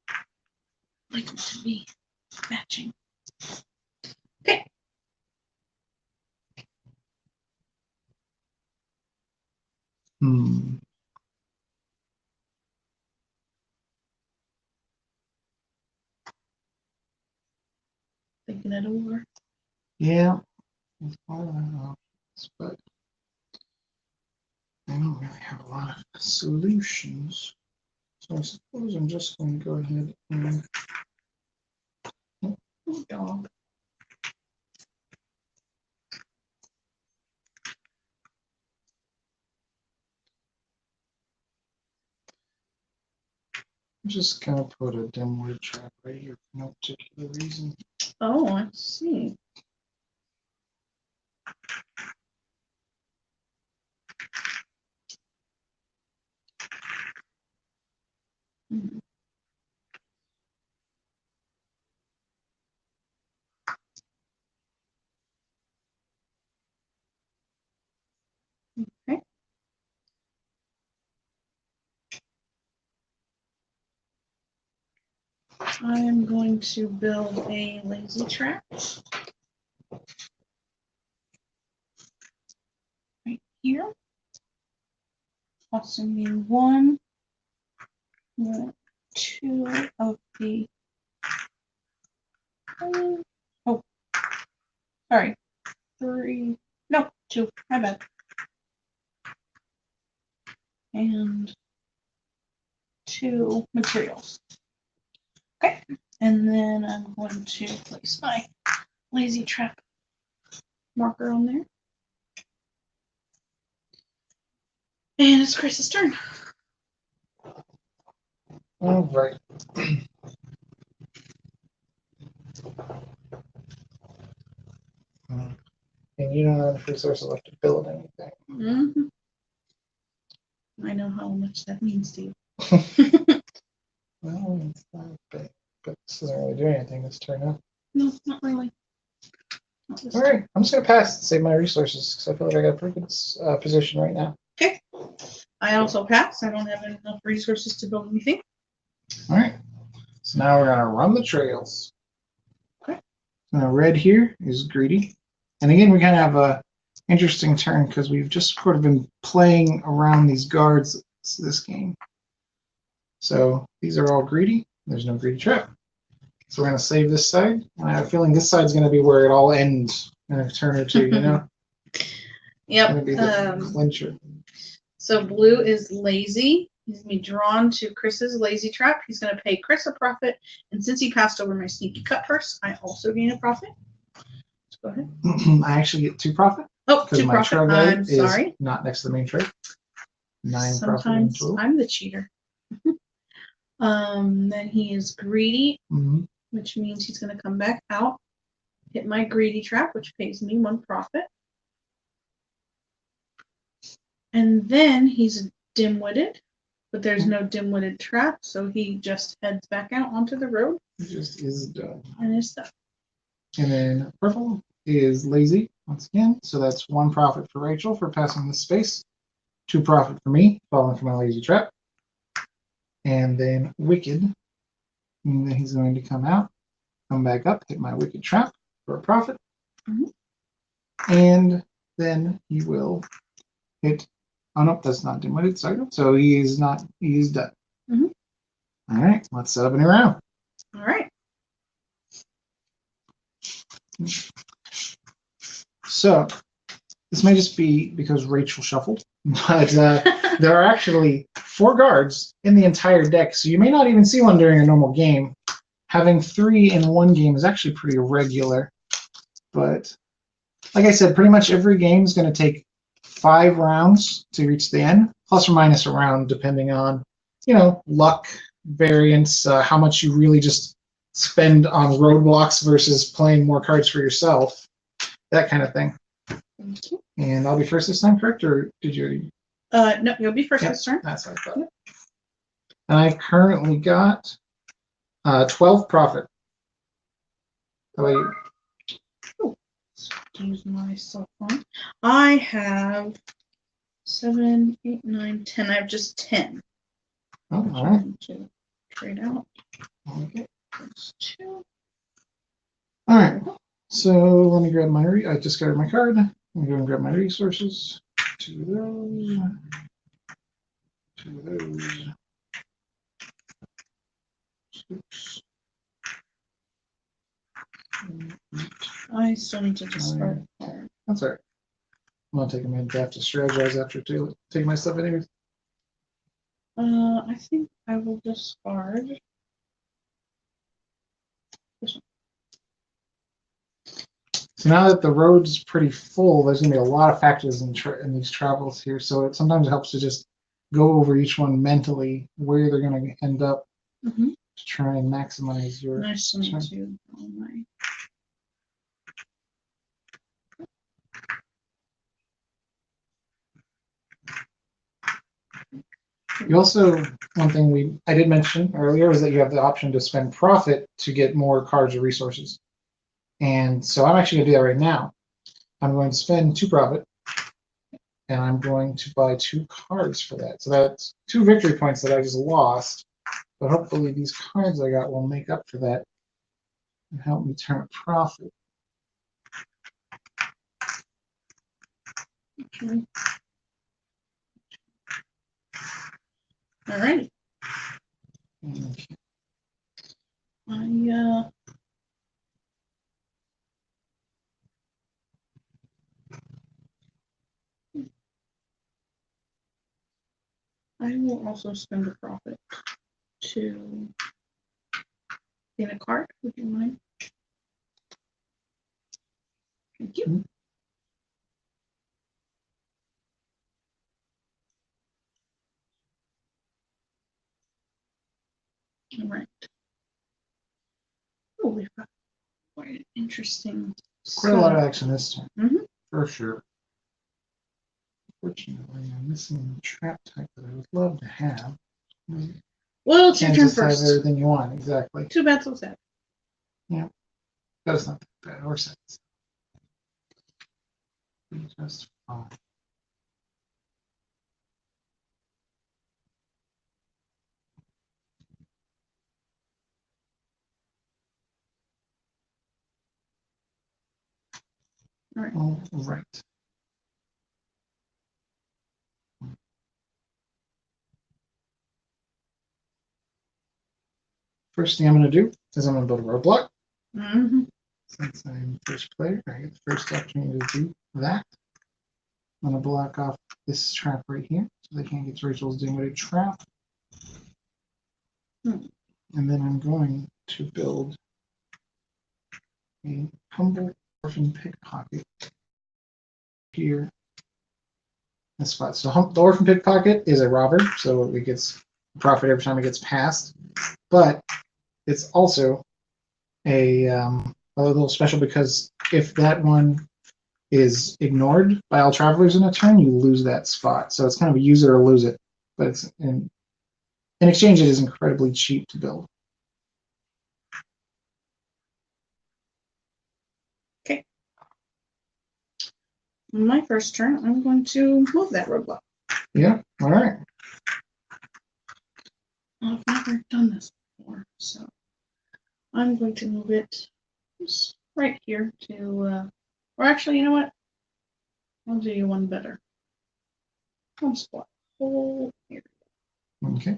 I'd like them to be matching. Okay. Thinking it over. Yeah. That's all I know. But I don't really have a lot of solutions. So I suppose I'm just going to go ahead and Dog. I'm just going to put a dimwit trap right here for no particular reason. Oh, I see. Okay. I am going to build a lazy trap right here. Costing me 1, 2 of the. Oh, sorry. 3. No, 2. My bad. And 2 materials. Okay. And then I'm going to place my lazy trap marker on there. And it's Chris's turn. All right. And you don't have enough resources left to build anything. Mm-hmm. I know how much that means to you. Well, it's not big, but this doesn't really do anything this turn, huh? No, not really. Not this All right, I'm just going to pass and save my resources because I feel like I got a pretty good position right now. Okay. I also pass. I don't have enough resources to build anything. All right. So now we're going to run the trails. Okay. Now red here is greedy. And again, we kind of have a interesting turn because we've just sort of been playing around these guards this game. So these are all greedy. There's no greedy trap. So we're going to save this side. And I have a feeling this side's going to be where it all ends in a turn or two, you know? Yep. It's going to be the clincher. So blue is lazy. He's going to be drawn to Chris's lazy trap. He's going to pay Chris a profit. And since he passed over my sneaky cut first, I also gain a profit. So go ahead. I actually get 2 profit. Oh, 2 because my profit. trade I'm is sorry. not next to the main trade. 9 Sometimes profit in total. I'm the cheater. Then he is greedy, which means he's going to come back out hit my greedy trap, which pays me 1 profit. And then he's dim-witted, but there's no dim-witted trap, so he just heads back out onto the road. It just is done. And is done. And then purple is lazy once again, so that's 1 profit for Rachel for passing this space, 2 profit for me falling for my lazy trap, and then wicked, and then he's going to come out, come back up, hit my wicked trap for a profit, and then he will hit. Oh no, that's not dim-witted. Sorry, so he is not. He is done. All right, let's set up a new round. All right. So this may just be because Rachel shuffled, but there are actually 4 guards in the entire deck, so you may not even see one during a normal game. Having 3 in one game is actually pretty irregular, but like I said, pretty much every game is going to take 5 rounds to reach the end, plus or minus a round, depending on, luck, variance, how much you really just spend on roadblocks versus playing more cards for yourself, that kind of thing. Thank you. And I'll be first this time, correct? Or did you? No, you'll be first this turn. That's what I thought. Yep. And I currently got 12 profit. How about you? Oh, use my cell phone. I have 7, 8, 9, 10. I have just 10. Oh, all right. To trade out. Okay. There's 2. All right. So let me grab my. I discarded my card. I'm going to grab my resources. 2 of those. 2 of those. Oops. I still need to discard a card. That's all right. I'm going to take a minute to have to strategize after take my stuff anyways. I think I will discard this one. So now that the road's pretty full, there's going to be a lot of factors in these travels here. So sometimes it helps to just go over each one mentally, where they're going to end up, to try and maximize your. Nice to meet you. Oh my. You also, one thing I did mention earlier is that you have the option to spend profit to get more cards or resources. And so I'm actually going to do that right now. I'm going to spend 2 profit, and I'm going to buy 2 cards for that. So that's 2 victory points that I just lost. But hopefully these cards I got will make up for that and help me turn a profit. Okay. All right. Okay. I will also spend a profit to gain a card. Would you mind? Thank you. All right. Oh, we've got quite an interesting. Quite a lot of action this time, for sure. Unfortunately, I'm missing the trap type that I would love to have. Well, it's your turn Can't just first. have everything you want, exactly. Too bad, so sad. Yeah, but it's not that bad or sad. Just fine. All right. All right. First thing I'm going to do is I'm going to build a roadblock. Since I'm first player, I get the first opportunity to do that. I'm going to block off this trap right here so they can't get to Rachel's dim-witted trap. And then I'm going to build a humble orphan pickpocket here. This spot. So the orphan pickpocket is a robber, so it gets profit every time it gets passed. But it's also a a little special because if that one is ignored by all travelers in a turn, you lose that spot. So it's kind of a use it or lose it. But it's in exchange, it is incredibly cheap to build. Okay. My first turn, I'm going to move that roadblock. Yeah. All right. I've never done this before, so I'm going to move it just right here to, or actually, you know what? I'll do you one better. I'll just block the whole area. Okay.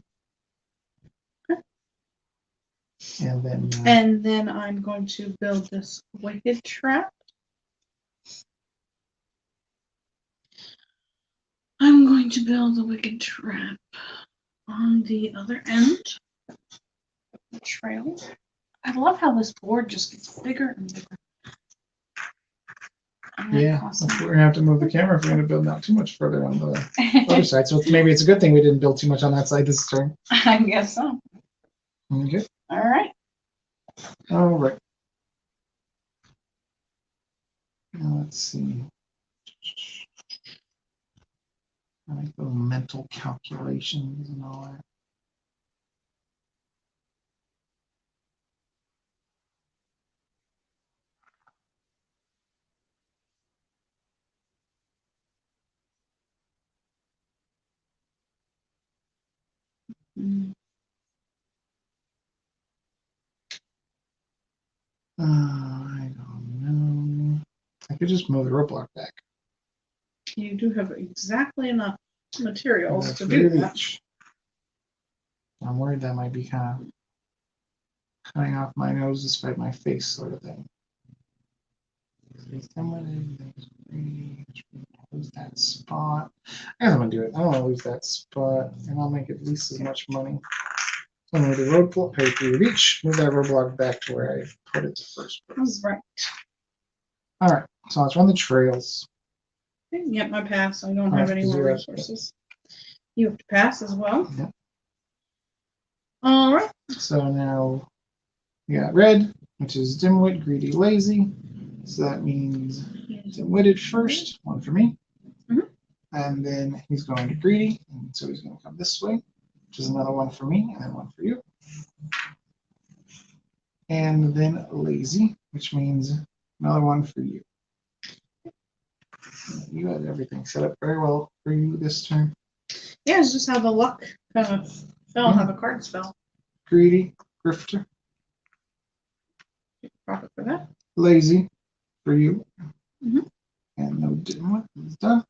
And then I'm going to build this wicked trap. I'm going to build a wicked trap on the other end of the trail. I love how this board just gets bigger and bigger. yeah, we're gonna have to move the camera if we're gonna build out too much further on the other side. So maybe it's a good thing we didn't build too much on that side this turn. I guess so. Okay. All right. All right. Now let's see. I like little mental calculations and all that. I don't know. I could just move the roadblock back. You do have exactly enough materials That's to do that. each. I'm worried that might be kind of cutting off my nose to spite my face, sort of thing. Lose that spot. I guess I'm gonna do it. I don't want to lose that spot, and I'll make at least as much money. So I'm gonna do roadblock, pay 3 of each, move that roadblock back to where I put it the first place. Right. All right, so let's run the trails. Yep, I pass. I don't All have right, any more 0. resources. You have to pass as well. Yeah. All right. So now we got red, which is dimwit, greedy, lazy. So that means dim-witted first, 1 for me. Mhm. And then he's going to greedy, and so he's going to come this way, which is another 1 for me, and then 1 for you. And then lazy, which means another 1 for you. You had everything set up very well for you this turn. Yeah, it's just how the luck kind of fell, how the cards fell. Greedy, grifter. Profit for that. Lazy for you. Mhm. And no dimwit is done.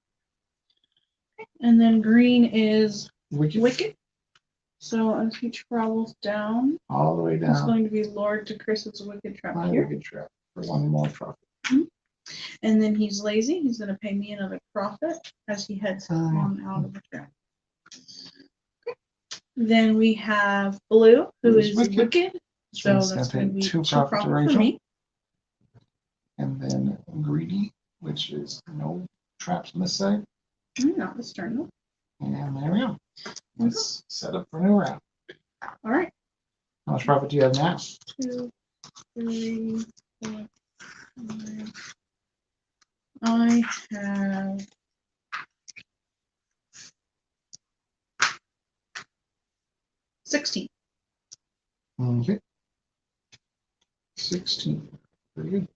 And then green is Wicked. wicked. So as he travels down, All the way it's down. going to be lured to Chris's wicked trap My here. wicked trap for 1 more profit. And then he's lazy. He's going to pay me another profit as he heads on out of the trap. Okay. Then we have blue, who is wicked. So that's going to be 2 profit for me. And then greedy, which is no traps on this side. Not this turn, though. And there we go. Let's set up for a new round. All right. How much profit do you have now? 2, 3, 4, 5. I have 16. Okay. 16. Pretty good.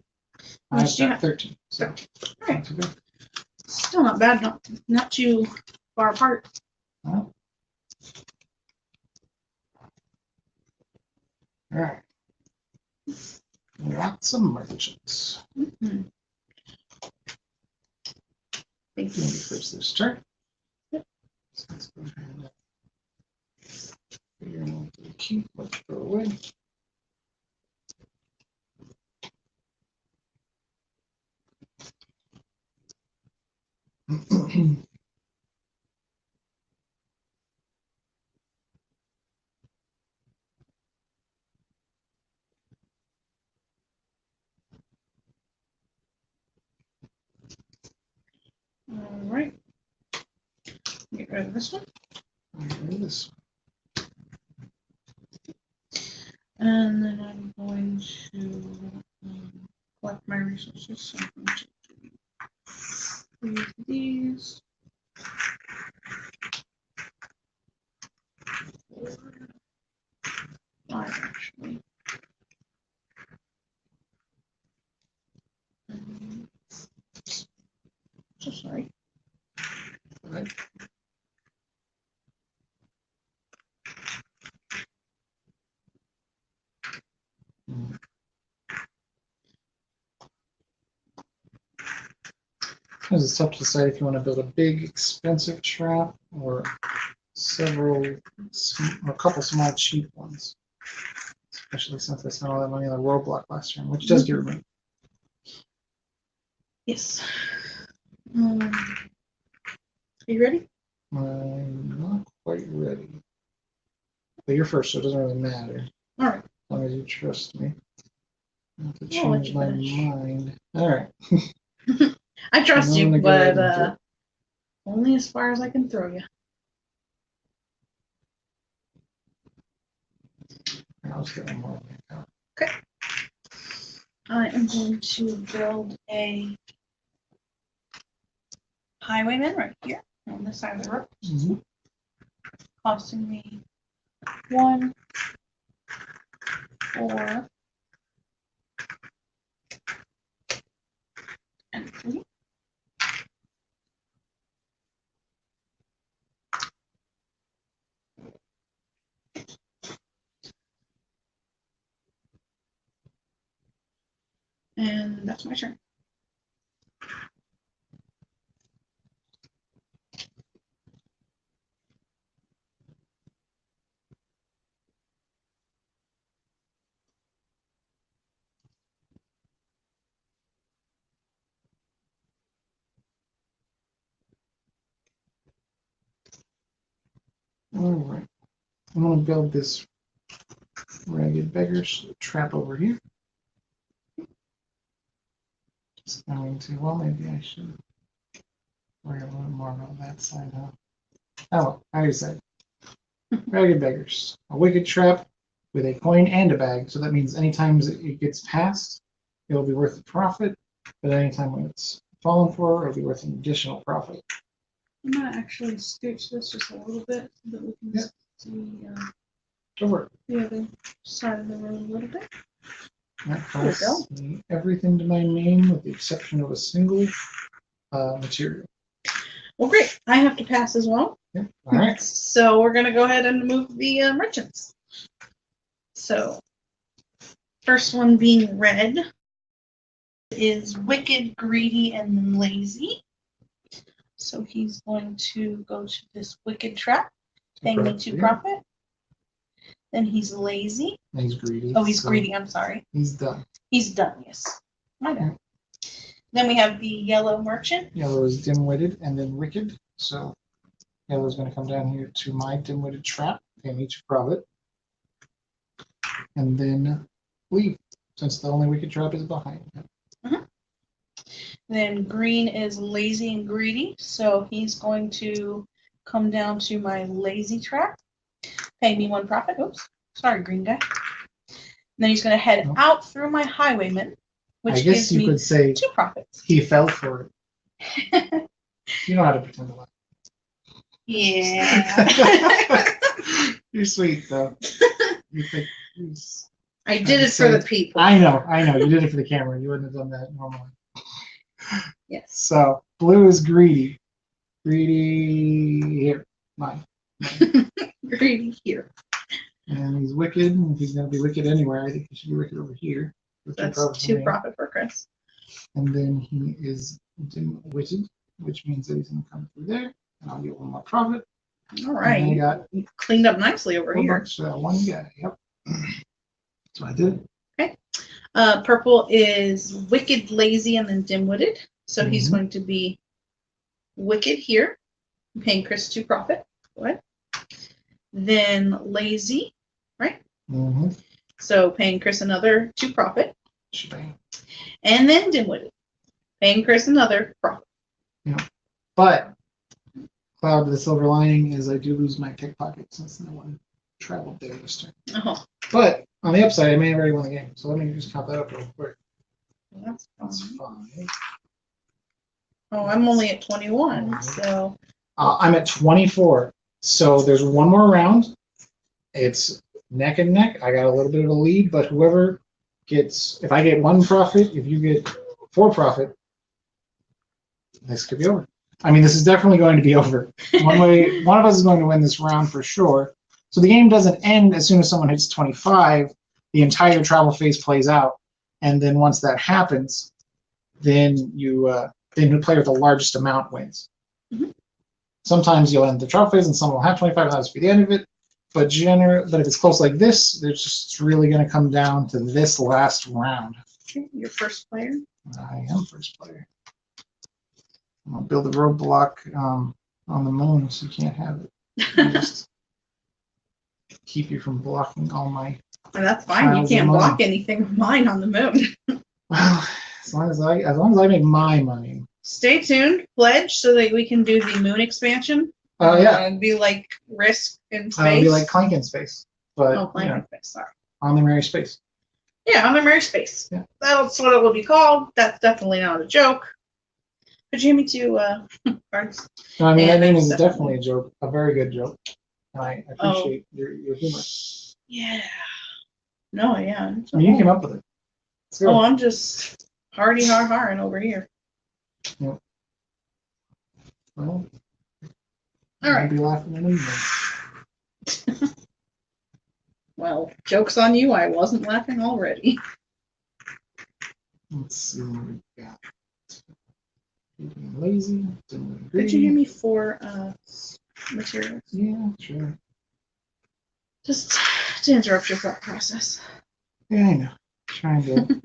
How much I've do you got have? 13. So 13. All right. not too good. Still not bad. Not too far apart. Well, all right. Lots of merchants. Mm-hmm. Thank you. Maybe first this turn. Yep. So let's go ahead and figure out what to keep, what to throw away. All right. Get rid of this one. This. And then I'm going to Alright, so it's just something to leave these. 4, 5 actually. So sorry. Right. It's tough to decide if you want to build a big, expensive trap or a couple small, cheap ones. Especially since I spent all that money on the roadblock last year, which does get removed. Yes. Are you ready? I'm not quite ready. But you're first, so it doesn't really matter. All right. As long as you trust me. I have to I'll let change you my finish. mind. All right. I trust I'm you, gonna go ahead but and do it. only as far as I can throw you. I'll just get one more. Okay. I am going to build a highwayman right here on this side of the road, Mhm. costing me 1, 4, and 3. And that's my turn. All right. I'm going to build this ragged beggar's trap over here. Just going to, well, maybe I should worry a little more about that side, huh? Oh, well, I already said. Ragged beggars. A wicked trap with a coin and a bag. So that means anytime it gets passed, it'll be worth a profit. But anytime when it's fallen for, it'll be worth an additional profit. I'm going to actually scooch this just a little bit so that we can see Over. the other side of the road a little bit. That There we go. costs me everything to my name with the exception of a single material. Well, great. I have to pass as well. Yeah. All right. So we're going to go ahead and move the merchants. So first one being red is wicked, greedy, and then lazy. So he's going to go to this wicked trap, paying me 2 profit. Then he's lazy. He's greedy. Oh, he's greedy. I'm sorry. He's done. He's done. Yes. My bad. Then we have the yellow merchant. Yellow is dim-witted and then wicked. So yellow is going to come down here to my dim-witted trap, pay me 2 profit, and then leave, since the only wicked trap is behind him. Then green is lazy and greedy, so he's going to come down to my lazy trap, pay me 1 profit. Oops, sorry, green guy. Then he's going to head out through my highwayman, which gives me could say 2 profits. He fell for it. You know how to pretend to lie. Yeah. You're sweet, though. You think I did it for the people. I know. You did it for the camera. You wouldn't have done that normally. Yes. So blue is greedy. Greedy here. Mine. Greedy here. And he's wicked. And he's going to be wicked anywhere. I think he should be wicked over here. That's 2 profit for Chris. And then he is dim-witted, which means that he's going to come through there. And I'll get 1 more profit. All right. And I got cleaned up nicely over here. One guy. Yep. So I did. Okay. Purple is wicked, lazy, and then dim-witted. So he's going to be wicked here, paying Chris 2 profit. Go ahead. Then lazy, right? Mm-hmm. So paying Chris another 2 profit. Shebang. And then dim-witted, paying Chris another profit. Yeah. But cloud to the silver lining is I do lose my pickpocket since no one traveled there this turn. Oh. But on the upside, I may have already won the game. So let me just count that up real quick. That's That's fine. 5. Oh, I'm only at 21, so. I'm at 24. So there's one more round. It's neck and neck. I got a little bit of a lead, but whoever gets, if I get 1 profit, if you get 4 profit, this could be over. I mean, this is definitely going to be over. One of us is going to win this round for sure. So the game doesn't end as soon as someone hits 25. The entire travel phase plays out, and then once that happens, then the player with the largest amount wins. Mm-hmm. Sometimes you'll end the travel phase, and someone will have 25, and that'll be the end of it. But if it's close like this, it's really going to come down to this last round. Okay, you're first player. I am first player. I'm gonna build a roadblock on the moon, so you can't have it. Just keep you from blocking all my. And that's fine. You can't block anything of mine on the moon. Well, as long as I make my money. Stay tuned. Pledge so that we can do the moon expansion. Yeah. It'd be like Risk in space. It'd be like Clank in space, but Clank in space. Sorry. On the Merry Space. Yeah, on the Merry Space. Yeah. That's what it will be called. That's definitely not a joke. Could you hand me 2 cards? No, I mean, that name is definitely a joke, a very good joke. I appreciate your humor. Yeah. No, yeah. I mean, you came up with it. Oh, I'm just harring over here. Yeah. Well, all right. I'd be laughing at me. Well, joke's on you. I wasn't laughing already. Let's see what we got. Being lazy. Could you give me 4 materials? Yeah, sure. Just to interrupt your thought process. Yeah, I know. Trying to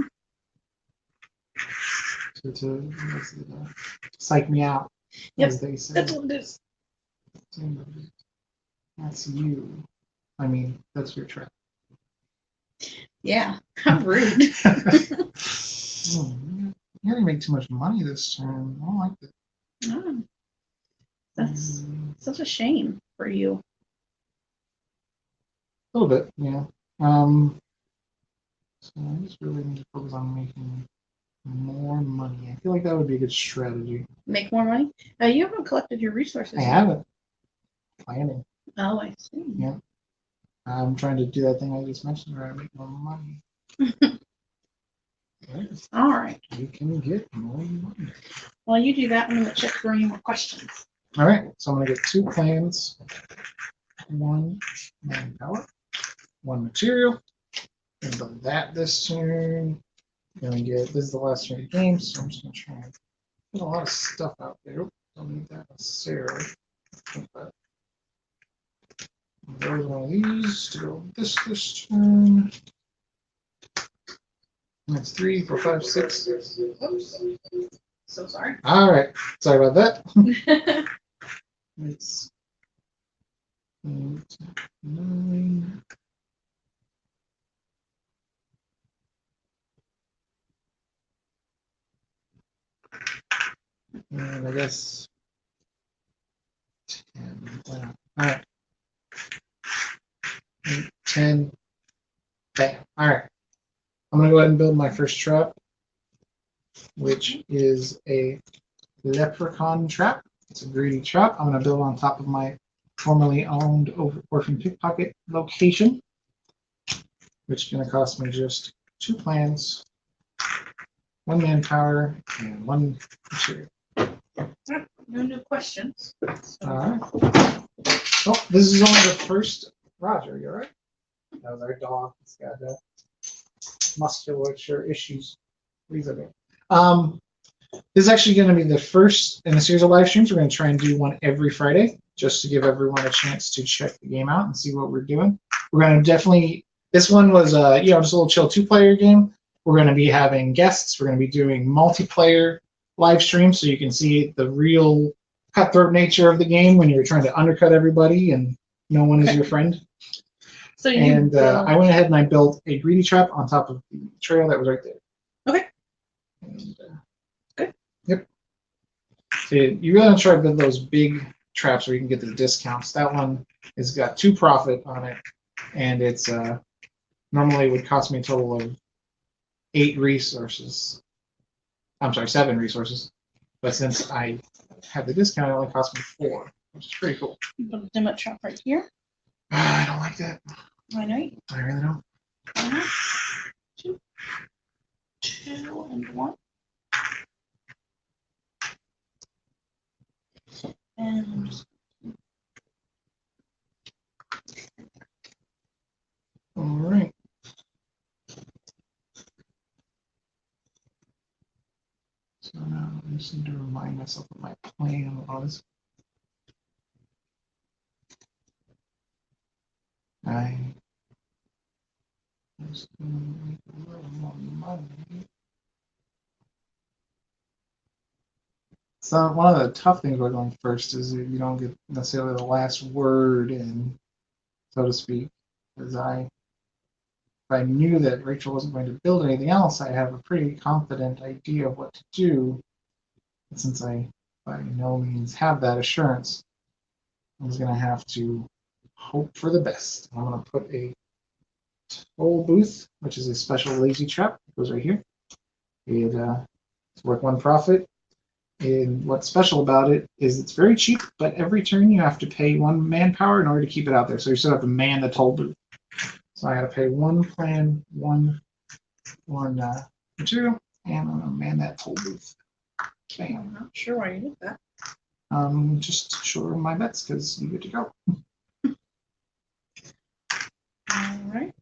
psych me out, as they say. That's what it is. That's you. I mean, that's your trap. Yeah, how rude. You didn't make too much money this turn. I don't like that. Oh, that's such a shame for you. A little bit, yeah. So I just really need to focus on making more money. I feel like that would be a good strategy. Make more money? You haven't collected your resources. I haven't. Planning. Oh, I see. Yeah. I'm trying to do that thing I just mentioned where I make more money. Yes. All right. You can get more money. While you do that, I'm going to check for any more questions. All right. So I'm going to get 2 plans, 1 manpower, 1 material. And build that this turn. Gonna get, this is the last turn of the game, so I'm just going to try and put a lot of stuff out there. Don't need that necessarily. But there's one of these to go this turn. That's 3, 4, 5, 6. Oops. So sorry. All right. Sorry about that. It's 8, 9. And I guess 10. Why not? All right. 8, 10. Okay. All right. I'm going to go ahead and build my first trap, which is a leprechaun trap. It's a greedy trap. I'm going to build on top of my formerly owned orphan pickpocket location, which is going to cost me just 2 plans, 1 manpower, and 1 material. No new questions. All right. Oh, this is only the first. Roger, you all right? That was our dog. It's got musculature issues. Please, okay. This is actually going to be the first in a series of live streams. We're going to try and do one every Friday, just to give everyone a chance to check the game out and see what we're doing. We're going to definitely. This one was, just a little chill 2-player game. We're going to be having guests. We're going to be doing multiplayer live streams, so you can see the real cutthroat nature of the game when you're trying to undercut everybody and no one is your friend. So I went ahead and I built a greedy trap on top of the trail that was right there. Okay. And, good. Yep. So you really want to try to build those big traps where you can get the discounts. That one has got 2 profit on it, and it's normally would cost me a total of 8 resources. I'm sorry, 7 resources. But since I have the discount, it only cost me 4, which is pretty cool. Put a limit trap right here. I don't like that. I know you. I really don't. 2, 2, and 1. And I'm just All right. So now I just need to remind myself what my plan was. I was going to make a little more money. So one of the tough things about going first is that you don't get necessarily the last word in, so to speak. Because if I knew that Rachel wasn't going to build anything else, I have a pretty confident idea of what to do. And since I by no means have that assurance, I was going to have to hope for the best. I'm going to put a toll booth, which is a special lazy trap. It goes right here. It's worth 1 profit. And what's special about it is it's very cheap, but every turn you have to pay 1 manpower in order to keep it out there. So you still have to man the toll booth. So I got to pay 1 plan, one material, and I'm going to man that toll booth. okay. I'm not sure why you did that. Just show my bets because you get to go. All right.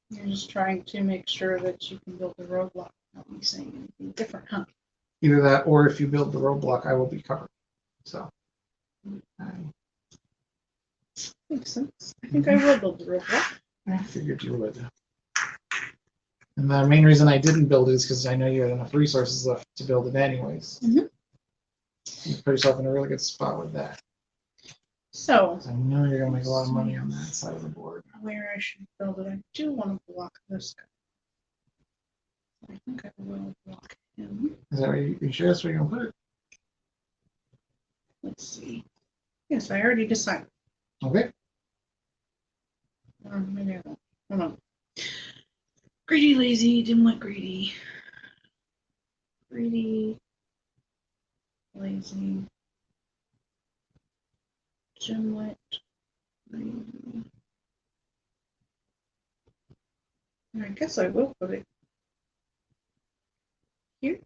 You're just trying to make sure that you can build the roadblock. Not me saying anything different, huh? Either that, or if you build the roadblock, I will be covered. So. Makes sense. I think I will build the roadblock. I figured you would. And the main reason I didn't build it is because I know you had enough resources left to build it anyways. Mm-hmm. You put yourself in a really good spot with that. So, I know you're going to make a lot of money on that side of the board. where I should build it, I do want to block this guy. I think I will block him. Is that where you sure that's where you're going to put it? Let's see. Yes, I already decided. Okay. Maybe I don't. Hold on. Greedy, lazy, dimwit, greedy. Greedy, lazy, dimwit, greedy. I guess I will put it here.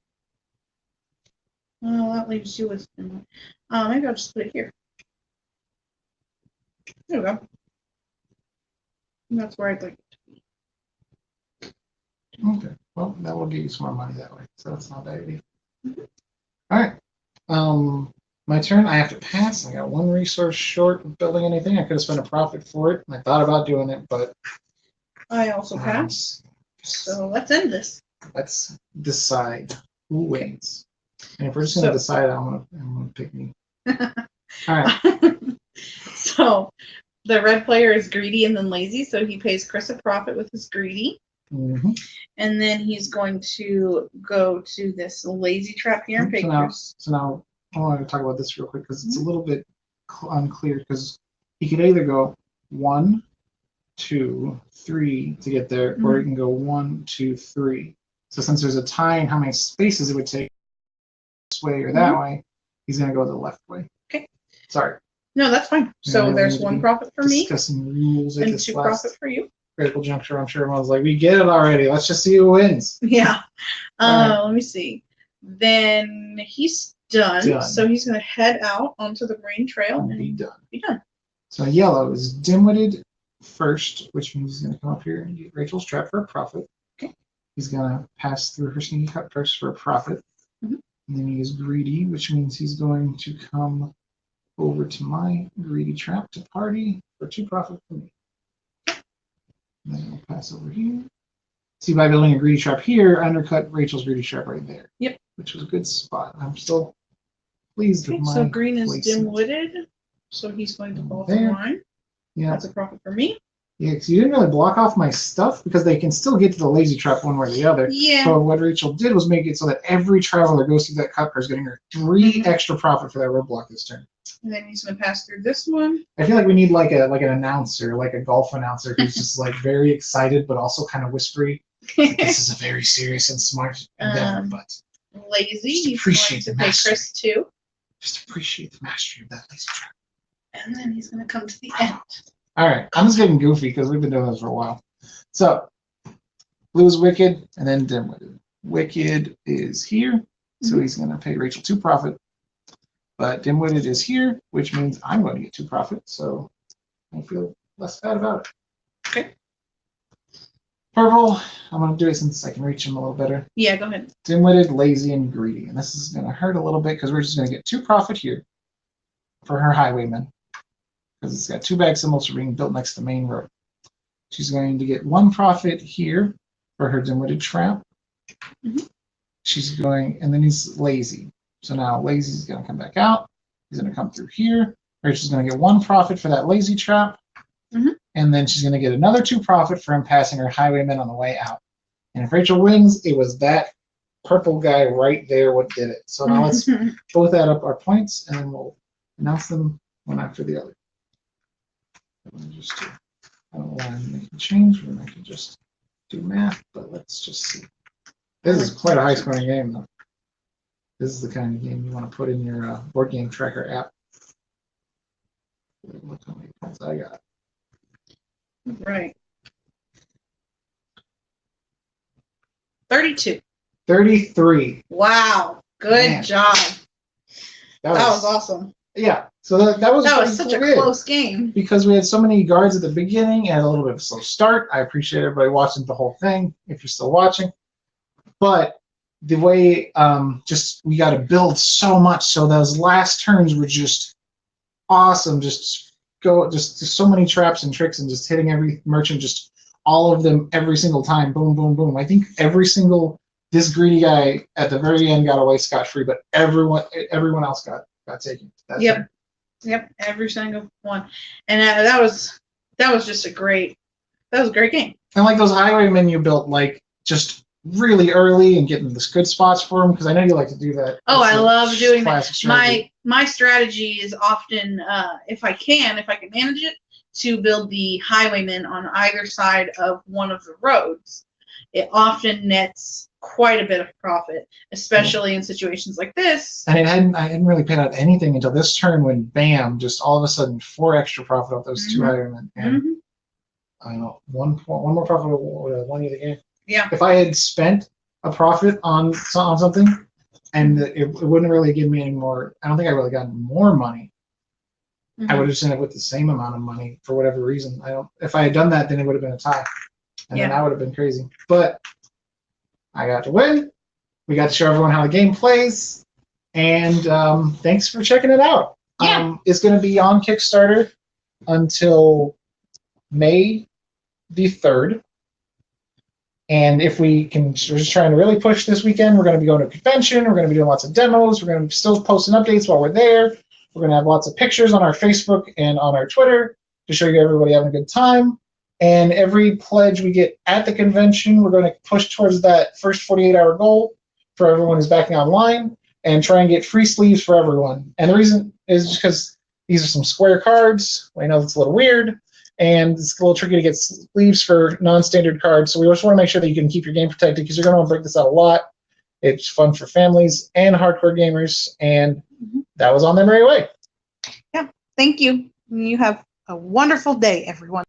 Well, that leaves you with dimwit. Maybe I'll just put it here. There we go. And that's where I'd like it to be. Okay. Well, that will get you some more money that way. So that's not bad idea. Mm-hmm. All right. My turn. I have to pass. I got 1 resource short of building anything. I could have spent a profit for it. I thought about doing it, but I also pass. So let's end this. Let's decide who wins. And if we're just going to decide, I'm gonna pick me. All right. So the red player is greedy and then lazy, so he pays Chris a profit with his greedy. Mm-hmm. And then he's going to go to this lazy trap here and pay Chris. So now I want to talk about this real quick because it's a little bit unclear because he could either go 1, 2, 3 to get there, or he can go 1, 2, 3. So since there's a tie in how many spaces it would take this way or that way, he's going to go the left way. Okay. Sorry. No, that's fine. So there's 1 profit for me Discussing rules and 2 profit for you. Critical juncture. I'm sure everyone's like, we get it already. Let's just see who wins. Yeah. Let me see. Then he's done. So he's going to head out onto the green trail and be done. Be done. So yellow is dim-witted first, which means he's going to come up here and get Rachel's trap for a profit. Okay. He's going to pass through her sneaky cut first for a profit. Mm-hmm. And then he is greedy, which means he's going to come over to my greedy trap to party for 2 profit for me. And then I'll pass over here. See, by building a greedy trap here, I undercut Rachel's greedy trap right there. Yep. Which was a good spot. I'm still pleased with my So green is placement. dim-witted, so he's going to fall There. from line. Yeah. That's a profit for me. Yeah, because you didn't really block off my stuff because they can still get to the lazy trap one way or the other. Yeah. So what Rachel did was make it so that every traveler goes through that cut is getting her 3 extra profit for that roadblock this turn. And then he's going to pass through this one. I feel like we need like an announcer, like a golf announcer who's just like very excited but also kind of whispery. This is a very serious and smart endeavor, but Lazy. Just He's appreciate going the to pay mastery. Chris 2. just appreciate the mastery of that laser trap. And then he's going to come to the end. All right, I'm just getting goofy because we've been doing this for a while. So, blue is Wicked, and then Dimwitted. Wicked is here, so he's going to pay Rachel 2 profit. But Dimwitted is here, which means I'm going to get 2 profit, so I feel less bad about it. Okay. Purple, I'm going to do it since I can reach him a little better. Yeah, go ahead. Dim-witted, lazy, and greedy. And this is going to hurt a little bit because we're just going to get 2 profit here for her highwayman. Because it's got 2 bag symbols for being built next to the main road. She's going to get 1 profit here for her dim-witted trap. She's going, and then he's lazy. So now lazy's going to come back out. He's going to come through here. Rachel's going to get 1 profit for that lazy trap. And then she's going to get another 2 profit for him passing her highwayman on the way out. And if Rachel wins, it was that purple guy right there what did it. So now let's both add up our points, and then we'll announce them one after the other. Just I don't know why I'm making a change when I can just do math, but let's just see. This is quite a high-scoring game, though. This is the kind of game you want to put in your board game tracker app. Look how many points I got. Right. 32. 33. Wow. Good Man. job. That was awesome. Yeah. So that was such a good. close game. Because we had so many guards at the beginning and a little bit of a slow start. I appreciate everybody watching the whole thing, if you're still watching. But the way we got to build so much, so those last turns were just awesome. Just so many traps and tricks and just hitting every merchant, just all of them every single time. Boom, boom, boom. I think this greedy guy at the very end got away scot-free, but everyone else got taken. Yep, every single one. And that was just a great game. And like those highwaymen you built, like just really early and getting the good spots for them, because I know you like to do that. Oh, I love doing that. Strategy. My strategy is often, if I can manage it, to build the highwaymen on either side of one of the roads. It often nets quite a bit of profit, especially in situations like this. And I hadn't really paid out anything until this turn when bam, just all of a sudden 4 extra profit off those 2 highwaymen. And I don't know, one more profit would have won you the game. Yeah. If I had spent a profit on something, and it wouldn't really give me any more, I don't think I really got more money. I would have just ended up with the same amount of money for whatever reason. If I had done that, then it would have been a tie, and then that would have been crazy. But I got to win. We got to show everyone how the game plays, and thanks for checking it out. Yeah. It's going to be on Kickstarter until May the 3rd. And if we're just trying to really push this weekend, we're going to be going to a convention. We're going to be doing lots of demos. We're going to be still posting updates while we're there. We're going to have lots of pictures on our Facebook and on our Twitter to show you everybody having a good time. And every pledge we get at the convention, we're going to push towards that first 48-hour goal for everyone who's backing online and try and get free sleeves for everyone. And the reason is because these are some square cards. I know it's a little weird, and it's a little tricky to get sleeves for non-standard cards. So we just want to make sure that you can keep your game protected, because you're going to want to break this out a lot. It's fun for families and hardcore gamers, and that was On Their Merry Way. Yeah, thank you. You have a wonderful day, everyone.